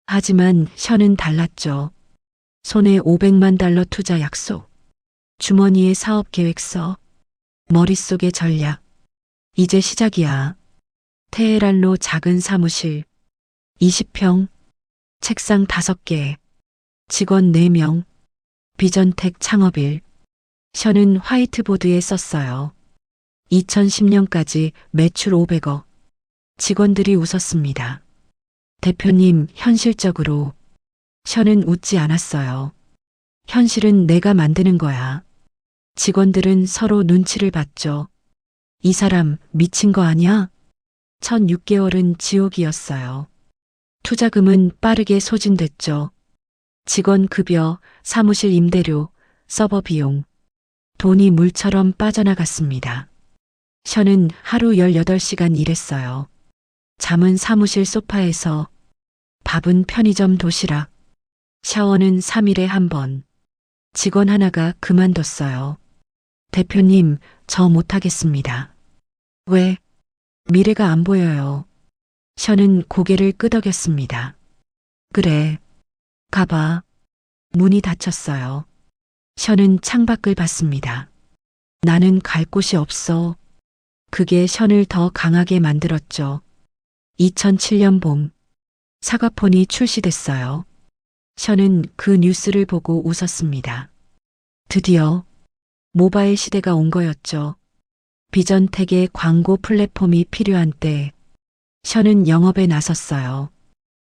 하지만 션은 달랐죠. 손에 500만 달러 투자 약속. 주머니에 사업 계획서. 머릿속에 전략. 이제 시작이야. 테헤란로 작은 사무실. 20평. 책상 5개. 직원 4명. 비전텍 창업일. 션은 화이트보드에 썼어요. 2010년까지 매출 500억. 직원들이 웃었습니다. 대표님, 현실적으로. 션은 웃지 않았어요. 현실은 내가 만드는 거야. 직원들은 서로 눈치를 봤죠. 이 사람 미친 거 아니야? 첫 6개월은 지옥이었어요. 투자금은 빠르게 소진됐죠. 직원 급여, 사무실 임대료, 서버 비용. 돈이 물처럼 빠져나갔습니다. 션은 하루 18시간 일했어요. 잠은 사무실 소파에서, 밥은 편의점 도시락, 샤워는 3일에 한 번. 직원 하나가 그만뒀어요. 대표님, 저 못하겠습니다. 왜? 미래가 안 보여요. 션은 고개를 끄덕였습니다. 그래. 가봐. 문이 닫혔어요. 션은 창밖을 봤습니다. 나는 갈 곳이 없어. 그게 션을 더 강하게 만들었죠. 2007년 봄. 사과폰이 출시됐어요. 션은 그 뉴스를 보고 웃었습니다. 드디어 모바일 시대가 온 거였죠. 비전텍의 광고 플랫폼이 필요한 때 션은 영업에 나섰어요.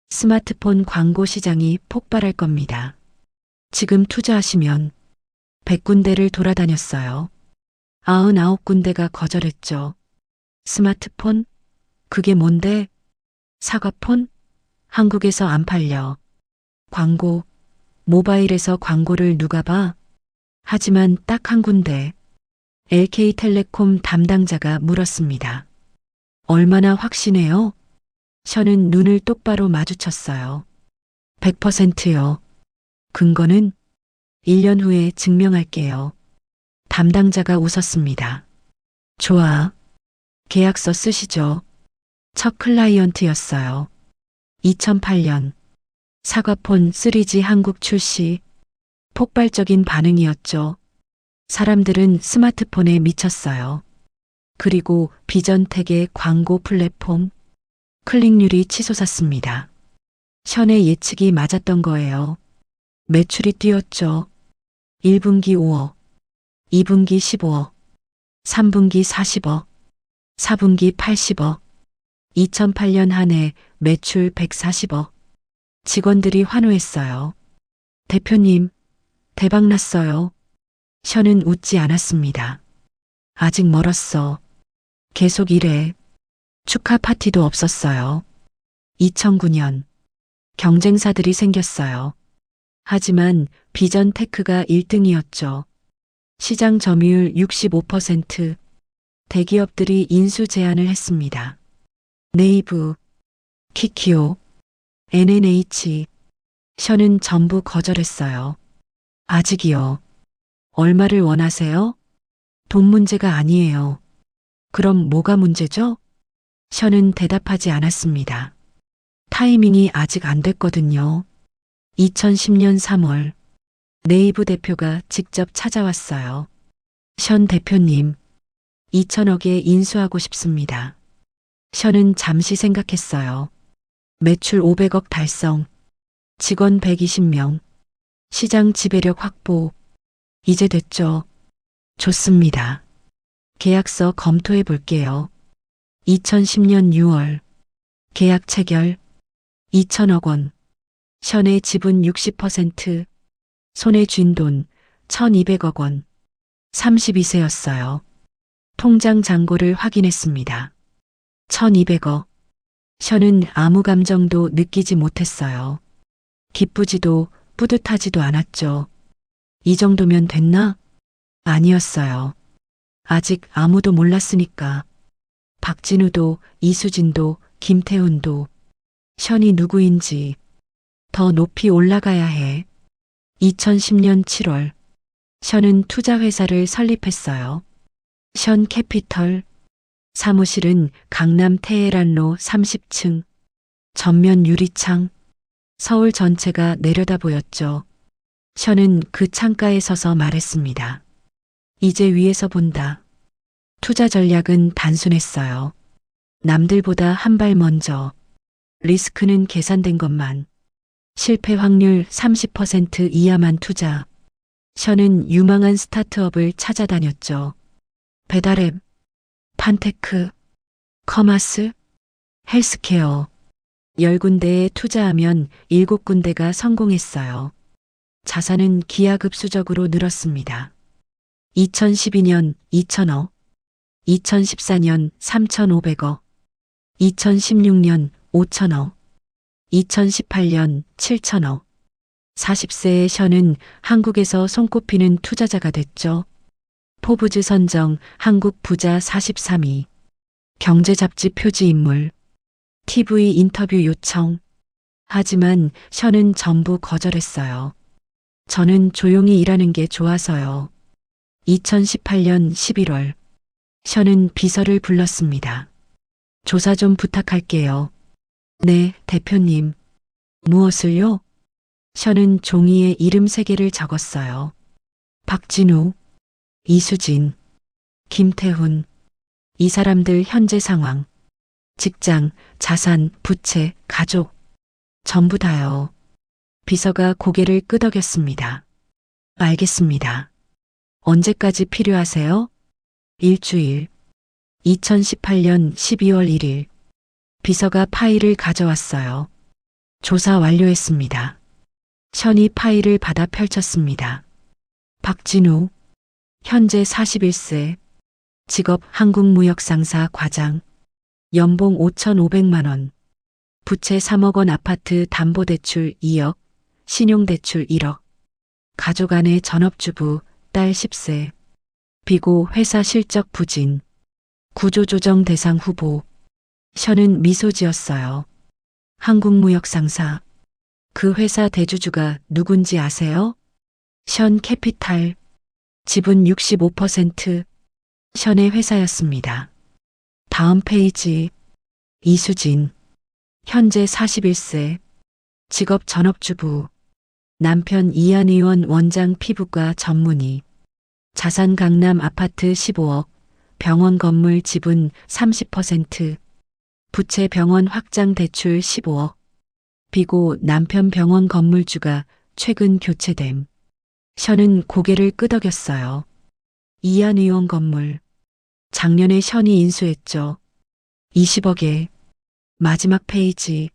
스마트폰 광고 시장이 폭발할 겁니다. 지금 투자하시면 100군데를 돌아다녔어요. 99군데가 거절했죠. 스마트폰? 그게 뭔데? 사과폰? 한국에서 안 팔려. 광고, 모바일에서 광고를 누가 봐? 하지만 딱 한 군데. LK텔레콤 담당자가 물었습니다. 얼마나 확신해요? 션은 눈을 똑바로 마주쳤어요. 100%요. 근거는 1년 후에 증명할게요. 담당자가 웃었습니다. 좋아. 계약서 쓰시죠. 첫 클라이언트였어요. 2008년 사과폰 3G 한국 출시. 폭발적인 반응이었죠. 사람들은 스마트폰에 미쳤어요. 그리고 비전텍의 광고 플랫폼. 클릭률이 치솟았습니다. 션의 예측이 맞았던 거예요. 매출이 뛰었죠. 1분기 5억, 2분기 15억, 3분기 40억, 4분기 80억, 2008년 한 해 매출 140억. 직원들이 환호했어요. 대표님, 대박 났어요. 션은 웃지 않았습니다. 아직 멀었어. 계속 일해. 축하 파티도 없었어요. 2009년 경쟁사들이 생겼어요. 하지만 비전테크가 1등이었죠. 시장 점유율 65%. 대기업들이 인수 제안을 했습니다. 네이브, 키키오, NNH. 션은 전부 거절했어요. 아직이요. 얼마를 원하세요? 돈 문제가 아니에요. 그럼 뭐가 문제죠? 션은 대답하지 않았습니다. 타이밍이 아직 안 됐거든요. 2010년 3월 네이브 대표가 직접 찾아왔어요. 션 대표님, 2천억에 인수하고 싶습니다. 션은 잠시 생각했어요. 매출 500억 달성, 직원 120명, 시장 지배력 확보. 이제 됐죠. 좋습니다. 계약서 검토해 볼게요. 2010년 6월 계약 체결. 2천억 원. 션의 지분 60%. 손에 쥔 돈 1200억 원. 32세였어요. 통장 잔고를 확인했습니다. 1200억. 션은 아무 감정도 느끼지 못했어요. 기쁘지도 뿌듯하지도 않았죠. 이 정도면 됐나? 아니었어요. 아직 아무도 몰랐으니까. 박진우도 이수진도 김태훈도 션이 누구인지 더 높이 올라가야 해. 2010년 7월 션은 투자회사를 설립했어요. 션 캐피털. 사무실은 강남 테헤란로 30층. 전면 유리창. 서울 전체가 내려다 보였죠. 션은 그 창가에 서서 말했습니다. 이제 위에서 본다. 투자 전략은 단순했어요. 남들보다 한 발 먼저. 리스크는 계산된 것만. 실패 확률 30% 이하만 투자. 션은 유망한 스타트업을 찾아다녔죠. 배달앱, 판테크, 커마스, 헬스케어. 10군데에 투자하면 7군데가 성공했어요. 자산은 기하급수적으로 늘었습니다. 2012년 2,000억, 2014년 3,500억, 2016년 5,000억, 2018년 7,000억. 40세의 션은 한국에서 손꼽히는 투자자가 됐죠. 포브즈 선정 한국 부자 43위. 경제 잡지 표지 인물. TV 인터뷰 요청. 하지만 션은 전부 거절했어요. 저는 조용히 일하는 게 좋아서요. 2018년 11월 션은 비서를 불렀습니다. 조사 좀 부탁할게요. 네, 대표님. 무엇을요? 션은 종이에 이름 3개를 적었어요. 박진우, 이수진, 김태훈. 이 사람들 현재 상황, 직장, 자산, 부채, 가족. 전부 다요. 비서가 고개를 끄덕였습니다. 알겠습니다. 언제까지 필요하세요? 일주일. 2018년 12월 1일. 비서가 파일을 가져왔어요. 조사 완료했습니다. 션이 파일을 받아 펼쳤습니다. 박진우. 현재 41세. 직업 한국무역상사 과장. 연봉 5,500만 원. 부채 3억 원 아파트 담보대출 2억. 신용대출 1억. 가족 아내 전업주부, 딸 10세. 비고 회사 실적 부진. 구조조정 대상 후보. 션은 미소 지었어요. 한국무역상사. 그 회사 대주주가 누군지 아세요? 션 캐피탈. 지분 65%. 션의 회사였습니다. 다음 페이지. 이수진. 현재 41세. 직업 전업주부. 남편 이한 의원 원장 피부과 전문의. 자산 강남 아파트 15억. 병원 건물 지분 30%. 부채 병원 확장 대출 15억. 비고 남편 병원 건물주가 최근 교체됨. 션은 고개를 끄덕였어요. 이한 의원 건물. 작년에 션이 인수했죠. 20억에. 마지막 페이지.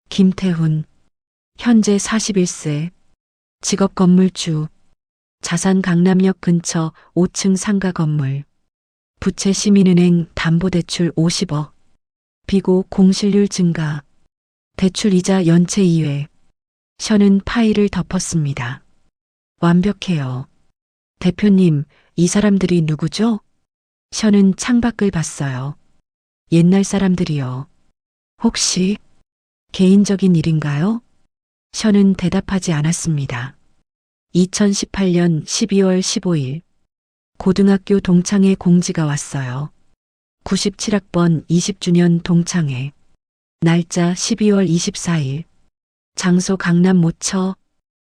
김태훈. 현재 41세. 직업 건물주. 자산 강남역 근처 5층 상가 건물. 부채 시민은행 담보대출 50억. 비고 공실률 증가. 대출 이자 연체 2회. 션은 파일을 덮었습니다. 완벽해요. 대표님, 이 사람들이 누구죠? 션은 창밖을 봤어요. 옛날 사람들이요. 혹시 개인적인 일인가요? 션은 대답하지 않았습니다. 2018년 12월 15일. 고등학교 동창회 공지가 왔어요. 97학번 20주년 동창회. 날짜 12월 24일. 장소 강남 모처.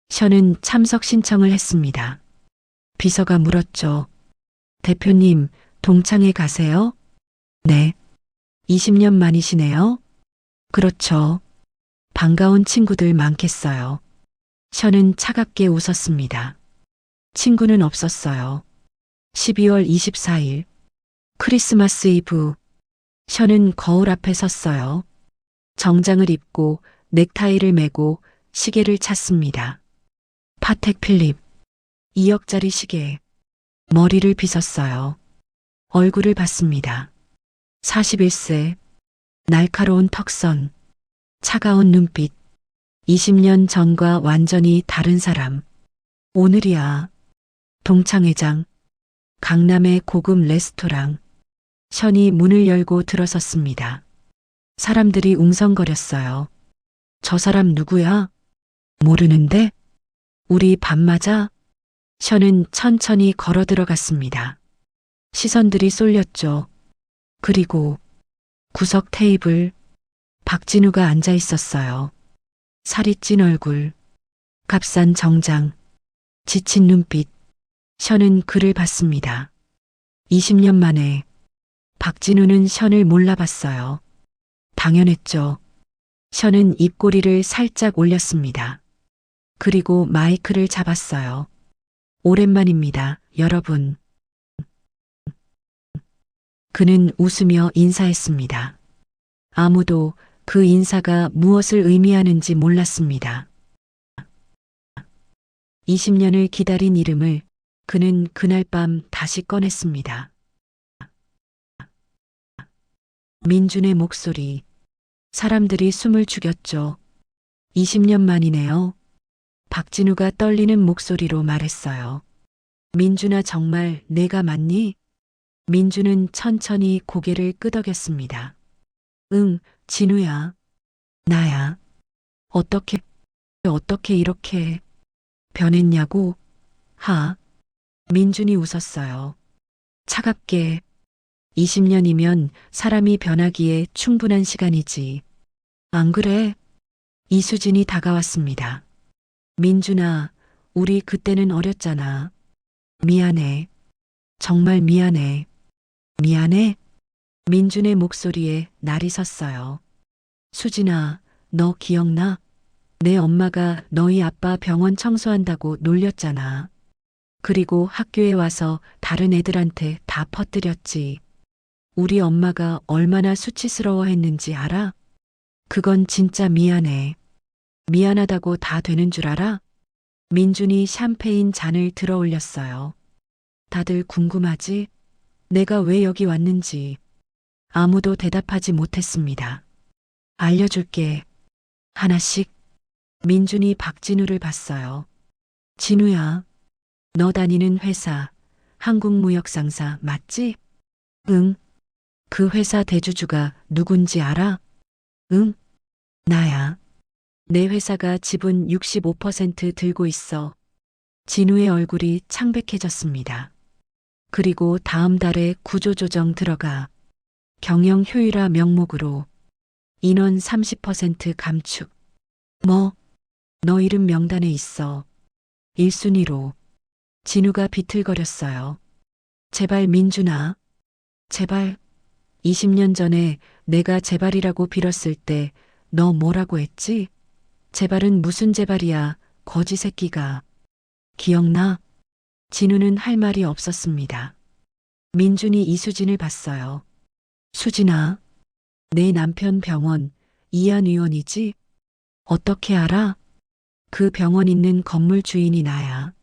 션은 참석 신청을 했습니다. 비서가 물었죠. 대표님, 동창회 가세요? 네. 20년 만이시네요? 그렇죠. 반가운 친구들 많겠어요. 션은 차갑게 웃었습니다. 친구는 없었어요. 12월 24일. 크리스마스 이브. 션은 거울 앞에 섰어요. 정장을 입고 넥타이를 매고 시계를 찾습니다. 파텍 필립. 2억짜리 시계. 머리를 빗었어요. 얼굴을 봤습니다. 41세. 날카로운 턱선. 차가운 눈빛. 20년 전과 완전히 다른 사람. 오늘이야. 동창회장. 강남의 고급 레스토랑. 션이 문을 열고 들어섰습니다. 사람들이 웅성거렸어요. 저 사람 누구야? 모르는데? 우리 밥 맞아? 션은 천천히 걸어 들어갔습니다. 시선들이 쏠렸죠. 그리고 구석 테이블, 박진우가 앉아 있었어요. 살이 찐 얼굴, 값싼 정장, 지친 눈빛. 션은 그를 봤습니다. 20년 만에 박진우는 션을 몰라봤어요. 당연했죠. 션은 입꼬리를 살짝 올렸습니다. 그리고 마이크를 잡았어요. 오랜만입니다, 여러분. 그는 웃으며 인사했습니다. 아무도 그 인사가 무엇을 의미하는지 몰랐습니다. 20년을 기다린 이름을 그는 그날 밤 다시 꺼냈습니다. 민준의 목소리. 사람들이 숨을 죽였죠. 20년 만이네요. 박진우가 떨리는 목소리로 말했어요. 민준아, 정말 내가 맞니? 민준은 천천히 고개를 끄덕였습니다. 응, 진우야. 나야. 어떻게 이렇게 변했냐고? 민준이 웃었어요. 차갑게. 20년이면 사람이 변하기에 충분한 시간이지. 안 그래? 이수진이 다가왔습니다. 민준아, 우리 그때는 어렸잖아. 미안해. 정말 미안해. 미안해? 민준의 목소리에 날이 섰어요. 수진아, 너 기억나? 내 엄마가 너희 아빠 병원 청소한다고 놀렸잖아. 그리고 학교에 와서 다른 애들한테 다 퍼뜨렸지. 우리 엄마가 얼마나 수치스러워했는지 알아? 그건 진짜 미안해. 미안하다고 다 되는 줄 알아? 민준이 샴페인 잔을 들어 올렸어요. 다들 궁금하지? 내가 왜 여기 왔는지. 아무도 대답하지 못했습니다. 알려줄게. 하나씩. 민준이 박진우를 봤어요. 진우야, 너 다니는 회사 한국무역상사 맞지? 응. 그 회사 대주주가 누군지 알아? 응. 나야. 내 회사가 지분 65% 들고 있어. 진우의 얼굴이 창백해졌습니다. 그리고 다음 달에 구조조정 들어가. 경영 효율화 명목으로 인원 30% 감축. 뭐? 너 이름 명단에 있어. 1순위로. 진우가 비틀거렸어요. 제발 민준아. 제발. 20년 전에 내가 제발이라고 빌었을 때 너 뭐라고 했지? 제발은 무슨 제발이야, 거지 새끼가. 기억나? 진우는 할 말이 없었습니다. 민준이 이수진을 봤어요. 수진아, 내 남편 병원 이한 의원이지? 어떻게 알아? 그 병원 있는 건물 주인이 나야.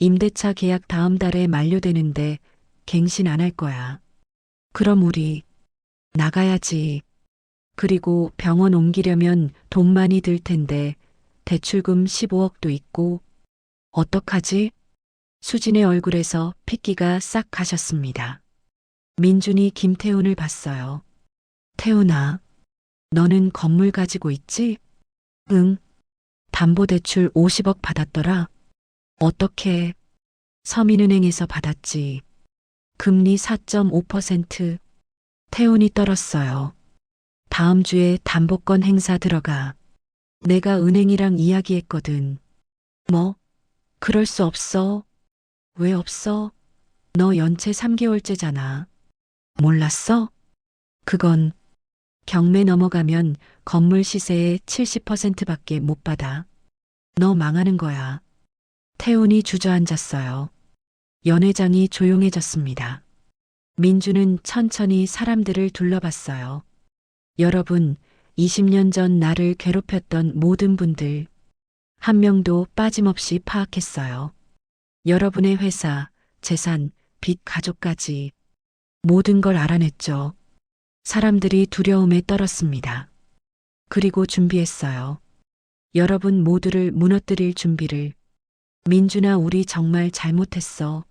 임대차 계약 다음 달에 만료되는데 갱신 안 할 거야. 그럼 우리 나가야지. 그리고 병원 옮기려면 돈 많이 들 텐데 대출금 15억도 있고. 어떡하지? 수진의 얼굴에서 핏기가 싹 가셨습니다. 민준이 김태훈을 봤어요. 태훈아, 너는 건물 가지고 있지? 응. 담보대출 50억 받았더라. 어떻게? 서민은행에서 받았지. 금리 4.5%. 태훈이 떨었어요. 다음 주에 담보권 행사 들어가. 내가 은행이랑 이야기했거든. 뭐? 그럴 수 없어. 왜 없어? 너 연체 3개월째잖아. 몰랐어? 그건 경매 넘어가면 건물 시세의 70%밖에 못 받아. 너 망하는 거야. 태훈이 주저앉았어요. 연회장이 조용해졌습니다. 민주는 천천히 사람들을 둘러봤어요. 여러분, 20년 전 나를 괴롭혔던 모든 분들, 한 명도 빠짐없이 파악했어요. 여러분의 회사, 재산, 빚, 가족까지 모든 걸 알아냈죠. 사람들이 두려움에 떨었습니다. 그리고 준비했어요. 여러분 모두를 무너뜨릴 준비를. 민준아, 우리 정말 잘못했어.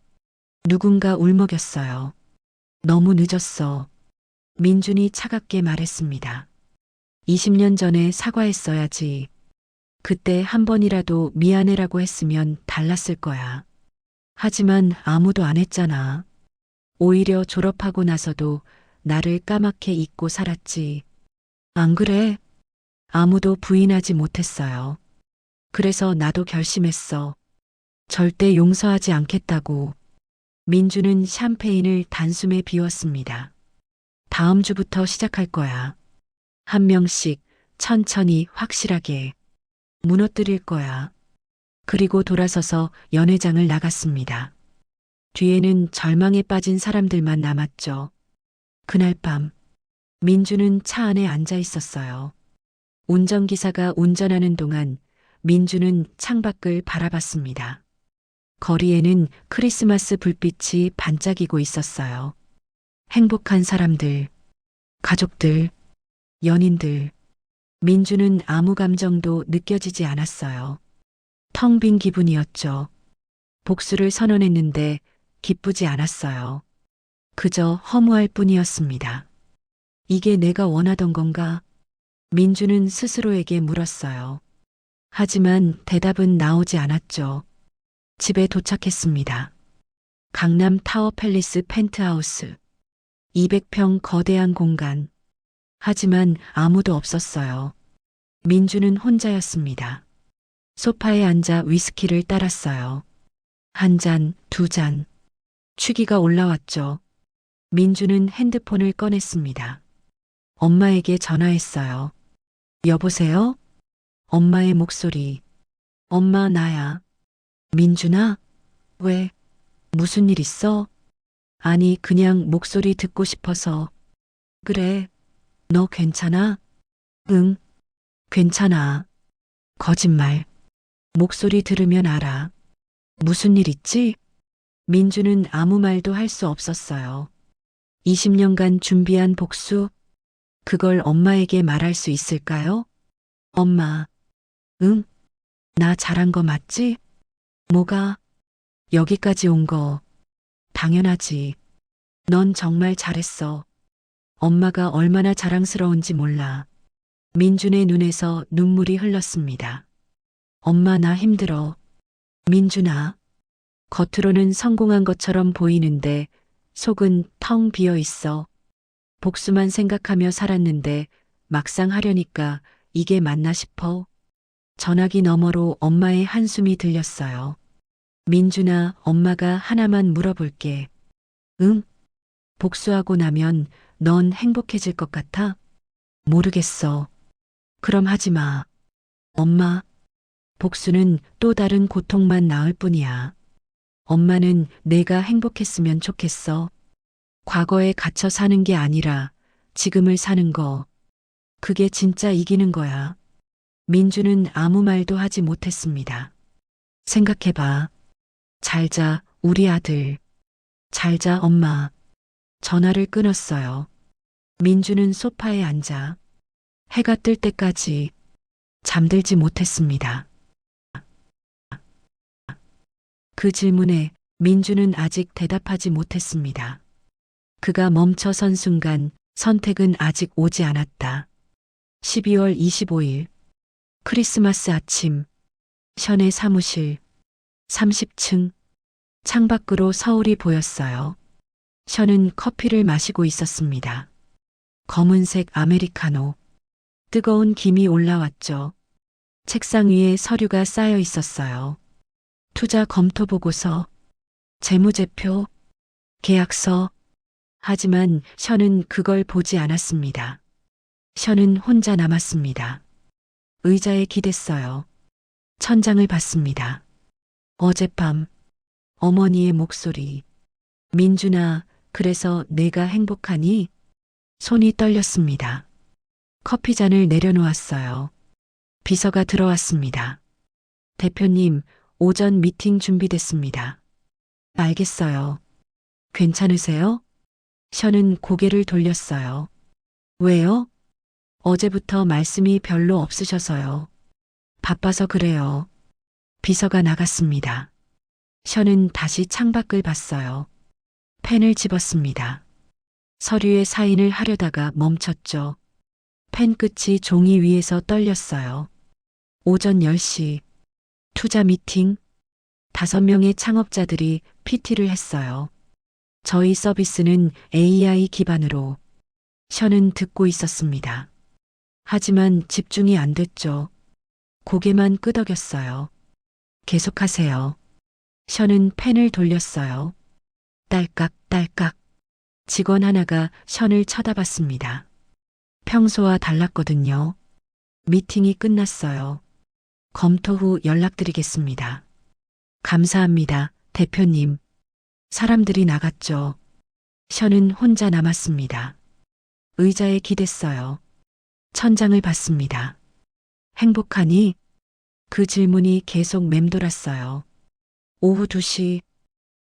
누군가 울먹였어요. 너무 늦었어. 민준이 차갑게 말했습니다. 20년 전에 사과했어야지. 그때 한 번이라도 미안해라고 했으면 달랐을 거야. 하지만 아무도 안 했잖아. 오히려 졸업하고 나서도 나를 까맣게 잊고 살았지. 안 그래? 아무도 부인하지 못했어요. 그래서 나도 결심했어. 절대 용서하지 않겠다고. 민주는 샴페인을 단숨에 비웠습니다. 다음 주부터 시작할 거야. 한 명씩 천천히 확실하게 무너뜨릴 거야. 그리고 돌아서서 연회장을 나갔습니다. 뒤에는 절망에 빠진 사람들만 남았죠. 그날 밤 민주는 차 안에 앉아 있었어요. 운전기사가 운전하는 동안 민주는 창밖을 바라봤습니다. 거리에는 크리스마스 불빛이 반짝이고 있었어요. 행복한 사람들, 가족들, 연인들. 민주는 아무 감정도 느껴지지 않았어요. 텅 빈 기분이었죠. 복수를 선언했는데 기쁘지 않았어요. 그저 허무할 뿐이었습니다. 이게 내가 원하던 건가? 민주는 스스로에게 물었어요. 하지만 대답은 나오지 않았죠. 집에 도착했습니다. 강남 타워 팰리스 펜트하우스. 200평 거대한 공간. 하지만 아무도 없었어요. 민주는 혼자였습니다. 소파에 앉아 위스키를 따랐어요. 한 잔, 두 잔. 취기가 올라왔죠. 민주는 핸드폰을 꺼냈습니다. 엄마에게 전화했어요. 여보세요? 엄마의 목소리. 엄마, 나야. 민준아? 왜? 무슨 일 있어? 아니, 그냥 목소리 듣고 싶어서. 그래. 너 괜찮아? 응. 괜찮아. 거짓말. 목소리 들으면 알아. 무슨 일 있지? 민주는 아무 말도 할 수 없었어요. 20년간 준비한 복수? 그걸 엄마에게 말할 수 있을까요? 엄마. 응? 나 잘한 거 맞지? 뭐가? 여기까지 온 거. 당연하지. 넌 정말 잘했어. 엄마가 얼마나 자랑스러운지 몰라. 민준의 눈에서 눈물이 흘렀습니다. 엄마, 나 힘들어. 민준아. 겉으로는 성공한 것처럼 보이는데 속은 텅 비어 있어. 복수만 생각하며 살았는데 막상 하려니까 이게 맞나 싶어. 전화기 너머로 엄마의 한숨이 들렸어요. 민준아, 엄마가 하나만 물어볼게. 응? 복수하고 나면 넌 행복해질 것 같아? 모르겠어. 그럼 하지 마. 엄마, 복수는 또 다른 고통만 낳을 뿐이야. 엄마는 내가 행복했으면 좋겠어. 과거에 갇혀 사는 게 아니라 지금을 사는 거. 그게 진짜 이기는 거야. 민주는 아무 말도 하지 못했습니다. 생각해봐. 잘 자, 우리 아들. 잘 자, 엄마. 전화를 끊었어요. 민주는 소파에 앉아 해가 뜰 때까지 잠들지 못했습니다. 그 질문에 민주는 아직 대답하지 못했습니다. 그가 멈춰선 순간 선택은 아직 오지 않았다. 12월 25일 크리스마스 아침 션의 사무실 30층 창밖으로 서울이 보였어요. 션은 커피를 마시고 있었습니다. 검은색 아메리카노. 뜨거운 김이 올라왔죠. 책상 위에 서류가 쌓여 있었어요. 투자 검토 보고서, 재무제표, 계약서. 하지만 션은 그걸 보지 않았습니다. 션은 혼자 남았습니다. 의자에 기댔어요. 천장을 봤습니다. 어젯밤 어머니의 목소리. 민준아, 그래서 내가 행복하니? 손이 떨렸습니다. 커피잔을 내려놓았어요. 비서가 들어왔습니다. 대표님, 오전 미팅 준비됐습니다. 알겠어요. 괜찮으세요? 션은 고개를 돌렸어요. 왜요? 어제부터 말씀이 별로 없으셔서요. 바빠서 그래요. 비서가 나갔습니다. 션은 다시 창밖을 봤어요. 펜을 집었습니다. 서류에 사인을 하려다가 멈췄죠. 펜 끝이 종이 위에서 떨렸어요. 오전 10시. 투자 미팅. 5명의 창업자들이 PT를 했어요. 저희 서비스는 AI 기반으로. 션은 듣고 있었습니다. 하지만 집중이 안 됐죠. 고개만 끄덕였어요. 계속하세요. 션은 펜을 돌렸어요. 딸깍딸깍. 직원 하나가 션을 쳐다봤습니다. 평소와 달랐거든요. 미팅이 끝났어요. 검토 후 연락드리겠습니다. 감사합니다, 대표님. 사람들이 나갔죠. 션은 혼자 남았습니다. 의자에 기댔어요. 천장을 봤습니다. 행복하니? 그 질문이 계속 맴돌았어요. 오후 2시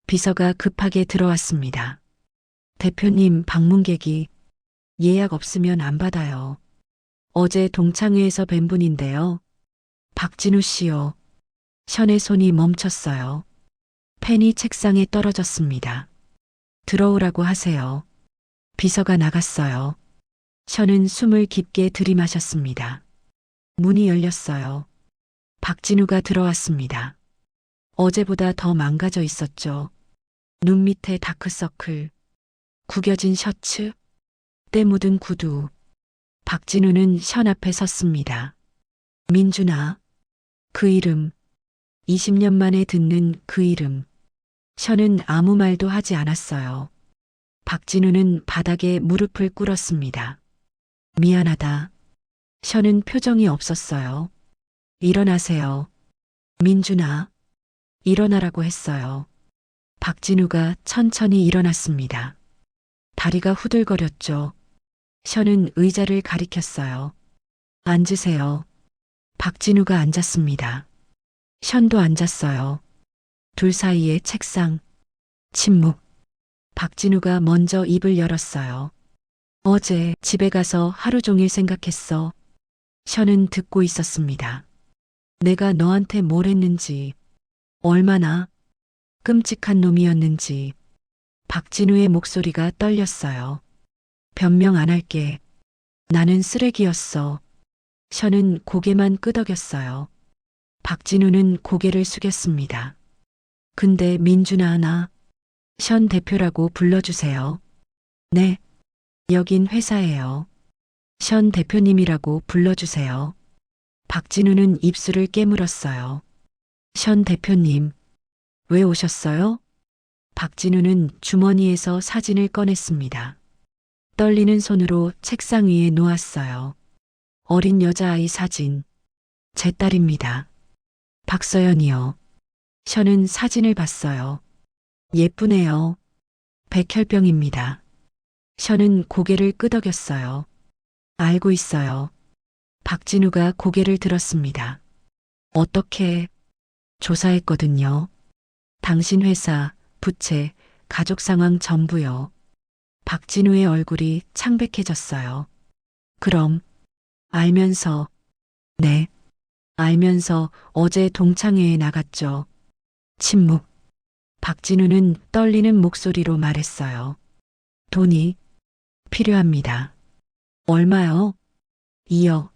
비서가 급하게 들어왔습니다. 대표님 방문객이 예약 없으면 안 받아요. 어제 동창회에서 뵌 분인데요. 박진우 씨요. 션의 손이 멈췄어요. 펜이 책상에 떨어졌습니다. 들어오라고 하세요. 비서가 나갔어요. 션은 숨을 깊게 들이마셨습니다. 문이 열렸어요. 박진우가 들어왔습니다. 어제보다 더 망가져 있었죠. 눈 밑에 다크서클, 구겨진 셔츠, 때 묻은 구두. 박진우는 션 앞에 섰습니다. 민준아. 그 이름. 20년 만에 듣는 그 이름. 션은 아무 말도 하지 않았어요. 박진우는 바닥에 무릎을 꿇었습니다. 미안하다. 션은 표정이 없었어요. 일어나세요. 민준아. 일어나라고 했어요. 박진우가 천천히 일어났습니다. 다리가 후들거렸죠. 션은 의자를 가리켰어요. 앉으세요. 박진우가 앉았습니다. 션도 앉았어요. 둘 사이에 책상. 침묵. 박진우가 먼저 입을 열었어요. 어제 집에 가서 하루 종일 생각했어. 션은 듣고 있었습니다. 내가 너한테 뭘 했는지, 얼마나 끔찍한 놈이었는지. 박진우의 목소리가 떨렸어요. 변명 안 할게. 나는 쓰레기였어. 션은 고개만 끄덕였어요. 박진우는 고개를 숙였습니다. 근데 민준아 나 션 대표라고 불러주세요. 네. 여긴 회사예요. 션 대표님이라고 불러주세요. 박진우는 입술을 깨물었어요. 션 대표님, 왜 오셨어요? 박진우는 주머니에서 사진을 꺼냈습니다. 떨리는 손으로 책상 위에 놓았어요. 어린 여자아이 사진. 제 딸입니다. 박서연이요. 션은 사진을 봤어요. 예쁘네요. 백혈병입니다. 션은 고개를 끄덕였어요. 알고 있어요. 박진우가 고개를 들었습니다. 어떻게? 조사했거든요. 당신 회사, 부채, 가족 상황 전부요. 박진우의 얼굴이 창백해졌어요. 그럼, 알면서, 네, 알면서 어제 동창회에 나갔죠. 침묵. 박진우는 떨리는 목소리로 말했어요. 돈이 필요합니다. 얼마요? 2억.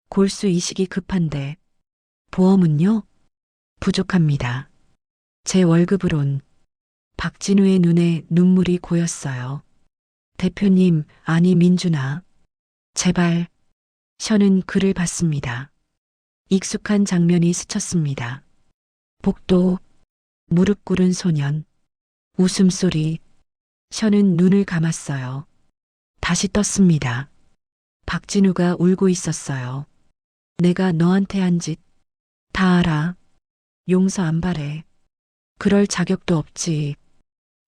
골수 이식이 급한데. 보험은요? 부족합니다. 제 월급으론. 박진우의 눈에 눈물이 고였어요. 대표님, 아니 민준아. 제발. 션은 그를 봤습니다. 익숙한 장면이 스쳤습니다. 복도, 무릎 꿇은 소년, 웃음소리. 션은 눈을 감았어요. 다시 떴습니다. 박진우가 울고 있었어요. 내가 너한테 한 짓 다 알아. 용서 안 바래. 그럴 자격도 없지.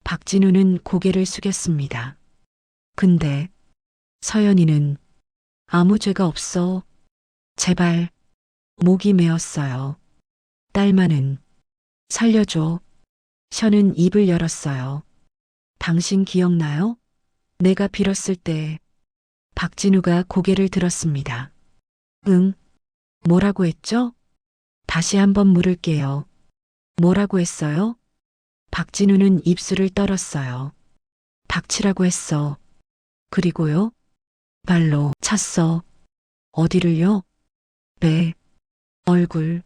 박진우는 고개를 숙였습니다. 근데 서연이는 아무 죄가 없어. 제발. 목이 메었어요. 딸만은 살려줘. 션은 입을 열었어요. 당신 기억나요? 내가 빌었을 때. 박진우가 고개를 들었습니다. 응. 뭐라고 했죠? 다시 한번 물을게요. 뭐라고 했어요? 박진우는 입술을 떨었어요. 닥치라고 했어. 그리고요? 발로 찼어. 어디를요? 배, 얼굴.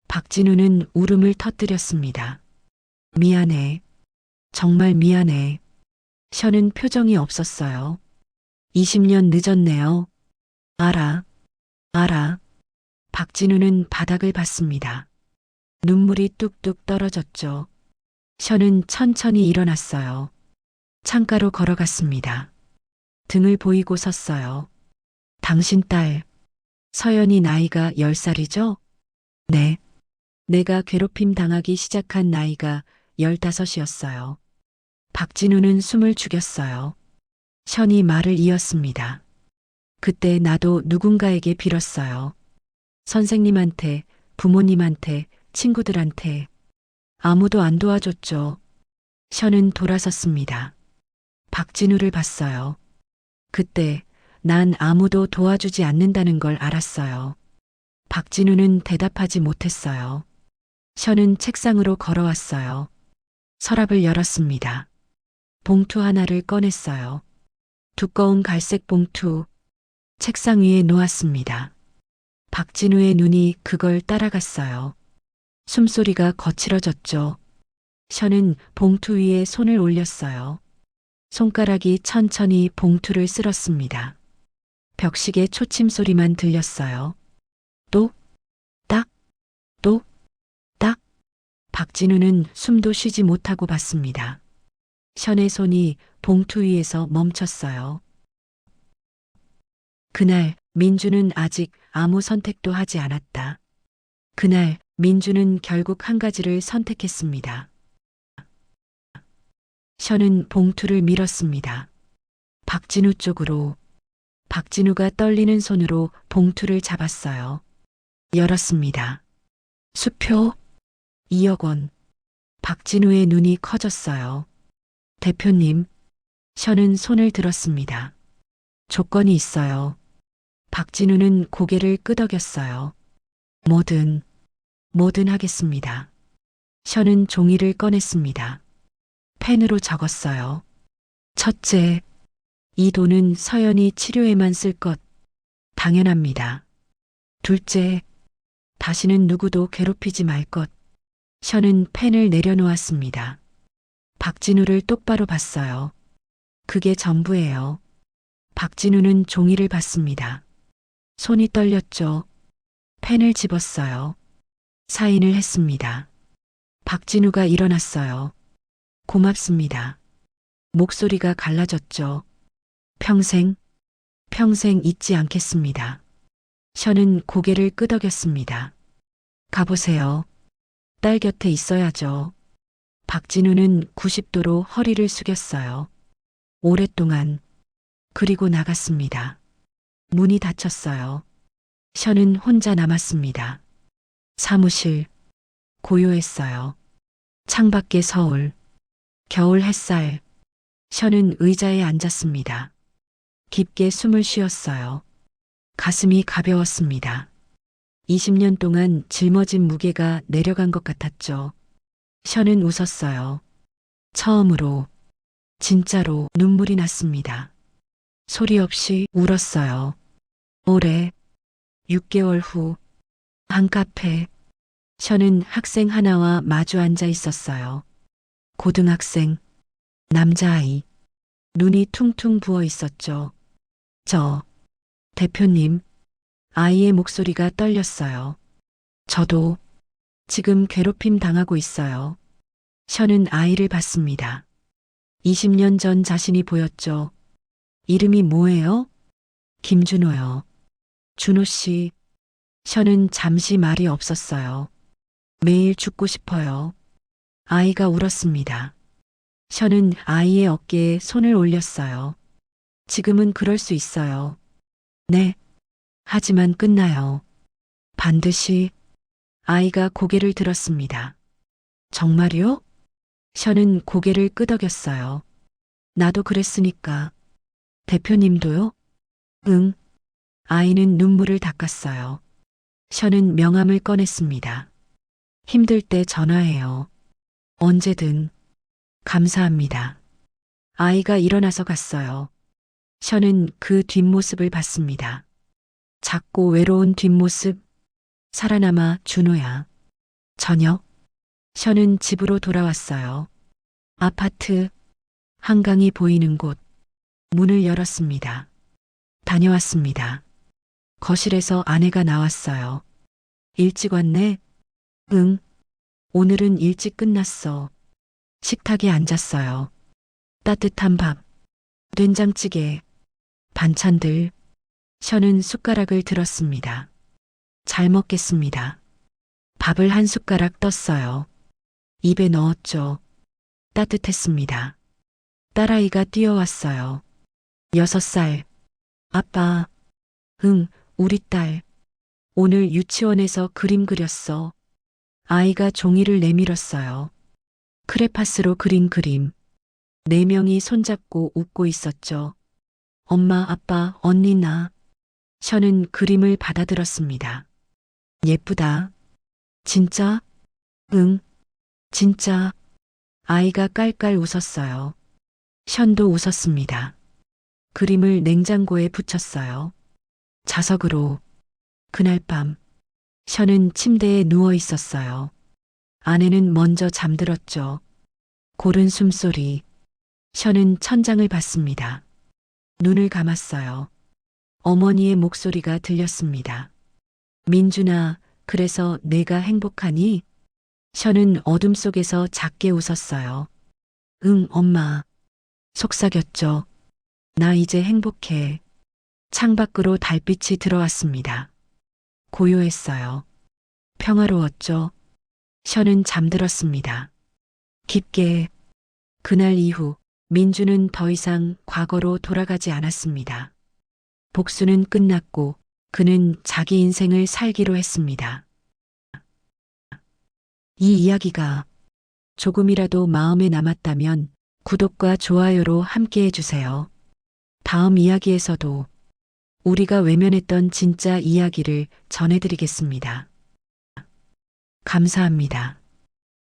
박진우는 울음을 터뜨렸습니다. 미안해. 정말 미안해. 션은 표정이 없었어요. 20년 늦었네요. 알아. 알아. 박진우는 바닥을 봤습니다. 눈물이 뚝뚝 떨어졌죠. 션은 천천히 일어났어요. 창가로 걸어갔습니다. 등을 보이고 섰어요. 당신 딸, 서연이 나이가 10살이죠? 네. 내가 괴롭힘 당하기 시작한 나이가 15이었어요. 박진우는 숨을 죽였어요. 션이 말을 이었습니다. 그때 나도 누군가에게 빌었어요. 선생님한테, 부모님한테, 친구들한테. 아무도 안 도와줬죠. 션은 돌아섰습니다. 박진우를 봤어요. 그때 난 아무도 도와주지 않는다는 걸 알았어요. 박진우는 대답하지 못했어요. 션은 책상으로 걸어왔어요. 서랍을 열었습니다. 봉투 하나를 꺼냈어요. 두꺼운 갈색 봉투. 책상 위에 놓았습니다. 박진우의 눈이 그걸 따라갔어요. 숨소리가 거칠어졌죠. 션은 봉투 위에 손을 올렸어요. 손가락이 천천히 봉투를 쓸었습니다. 벽시계 초침 소리만 들렸어요. 또, 딱, 또, 딱. 박진우는 숨도 쉬지 못하고 봤습니다. 션의 손이 봉투 위에서 멈췄어요. 그날 민주는 아직 아무 선택도 하지 않았다. 그날 민주는 결국 한 가지를 선택했습니다. 션은 봉투를 밀었습니다. 박진우 쪽으로. 박진우가 떨리는 손으로 봉투를 잡았어요. 열었습니다. 수표 2억 원. 박진우의 눈이 커졌어요. 대표님, 션은 손을 들었습니다. 조건이 있어요. 박진우는 고개를 끄덕였어요. 뭐든 하겠습니다. 션은 종이를 꺼냈습니다. 펜으로 적었어요. 첫째, 이 돈은 서연이 치료에만 쓸 것. 당연합니다. 둘째, 다시는 누구도 괴롭히지 말 것. 션은 펜을 내려놓았습니다. 박진우를 똑바로 봤어요. 그게 전부예요. 박진우는 종이를 봤습니다. 손이 떨렸죠. 펜을 집었어요. 사인을 했습니다. 박진우가 일어났어요. 고맙습니다. 목소리가 갈라졌죠. 평생 잊지 않겠습니다. 션은 고개를 끄덕였습니다. 가보세요. 딸 곁에 있어야죠. 박진우는 90도로 허리를 숙였어요. 오랫동안. 그리고 나갔습니다. 문이 닫혔어요. 션은 혼자 남았습니다. 사무실. 고요했어요. 창밖에 서울. 겨울 햇살. 션은 의자에 앉았습니다. 깊게 숨을 쉬었어요. 가슴이 가벼웠습니다. 20년 동안 짊어진 무게가 내려간 것 같았죠. 션은 웃었어요. 처음으로, 진짜로 눈물이 났습니다. 소리 없이 울었어요. 올해 6개월 후, 한 카페. 션은 학생 하나와 마주 앉아 있었어요. 고등학생, 남자아이. 눈이 퉁퉁 부어 있었죠. 대표님. 아이의 목소리가 떨렸어요. 저도 지금 괴롭힘 당하고 있어요. 션은 아이를 봤습니다. 20년 전 자신이 보였죠. 이름이 뭐예요? 김준호요. 준호 씨. 션은 잠시 말이 없었어요. 매일 죽고 싶어요. 아이가 울었습니다. 션은 아이의 어깨에 손을 올렸어요. 지금은 그럴 수 있어요. 네. 하지만 끝나요. 반드시. 아이가 고개를 들었습니다. 정말요? 션은 고개를 끄덕였어요. 나도 그랬으니까. 대표님도요? 응. 아이는 눈물을 닦았어요. 션은 명함을 꺼냈습니다. 힘들 때 전화해요. 언제든. 감사합니다. 아이가 일어나서 갔어요. 션은 그 뒷모습을 봤습니다. 작고 외로운 뒷모습. 살아남아 준호야. 저녁. 션은 집으로 돌아왔어요. 아파트. 한강이 보이는 곳. 문을 열었습니다. 다녀왔습니다. 거실에서 아내가 나왔어요. 일찍 왔네? 응. 오늘은 일찍 끝났어. 식탁에 앉았어요. 따뜻한 밥, 된장찌개, 반찬들. 션은 숟가락을 들었습니다. 잘 먹겠습니다. 밥을 한 숟가락 떴어요. 입에 넣었죠. 따뜻했습니다. 딸아이가 뛰어왔어요. 6살. 아빠. 응, 우리 딸. 오늘 유치원에서 그림 그렸어. 아이가 종이를 내밀었어요. 크레파스로 그린 그림. 4명이 손잡고 웃고 있었죠. 엄마, 아빠, 언니, 나. 션은 그림을 받아들었습니다. 예쁘다. 진짜? 응, 진짜. 아이가 깔깔 웃었어요. 션도 웃었습니다. 그림을 냉장고에 붙였어요. 자석으로. 그날 밤, 션은 침대에 누워 있었어요. 아내는 먼저 잠들었죠. 고른 숨소리. 션은 천장을 봤습니다. 눈을 감았어요. 어머니의 목소리가 들렸습니다. 민준아, 그래서 내가 행복하니? 션은 어둠 속에서 작게 웃었어요. 응, 엄마. 속삭였죠. 나 이제 행복해. 창밖으로 달빛이 들어왔습니다. 고요했어요. 평화로웠죠. 션은 잠들었습니다. 깊게. 그날 이후 민주는 더 이상 과거로 돌아가지 않았습니다. 복수는 끝났고 그는 자기 인생을 살기로 했습니다. 이 이야기가 조금이라도 마음에 남았다면 구독과 좋아요로 함께 해주세요. 다음 이야기에서도 우리가 외면했던 진짜 이야기를 전해드리겠습니다. 감사합니다.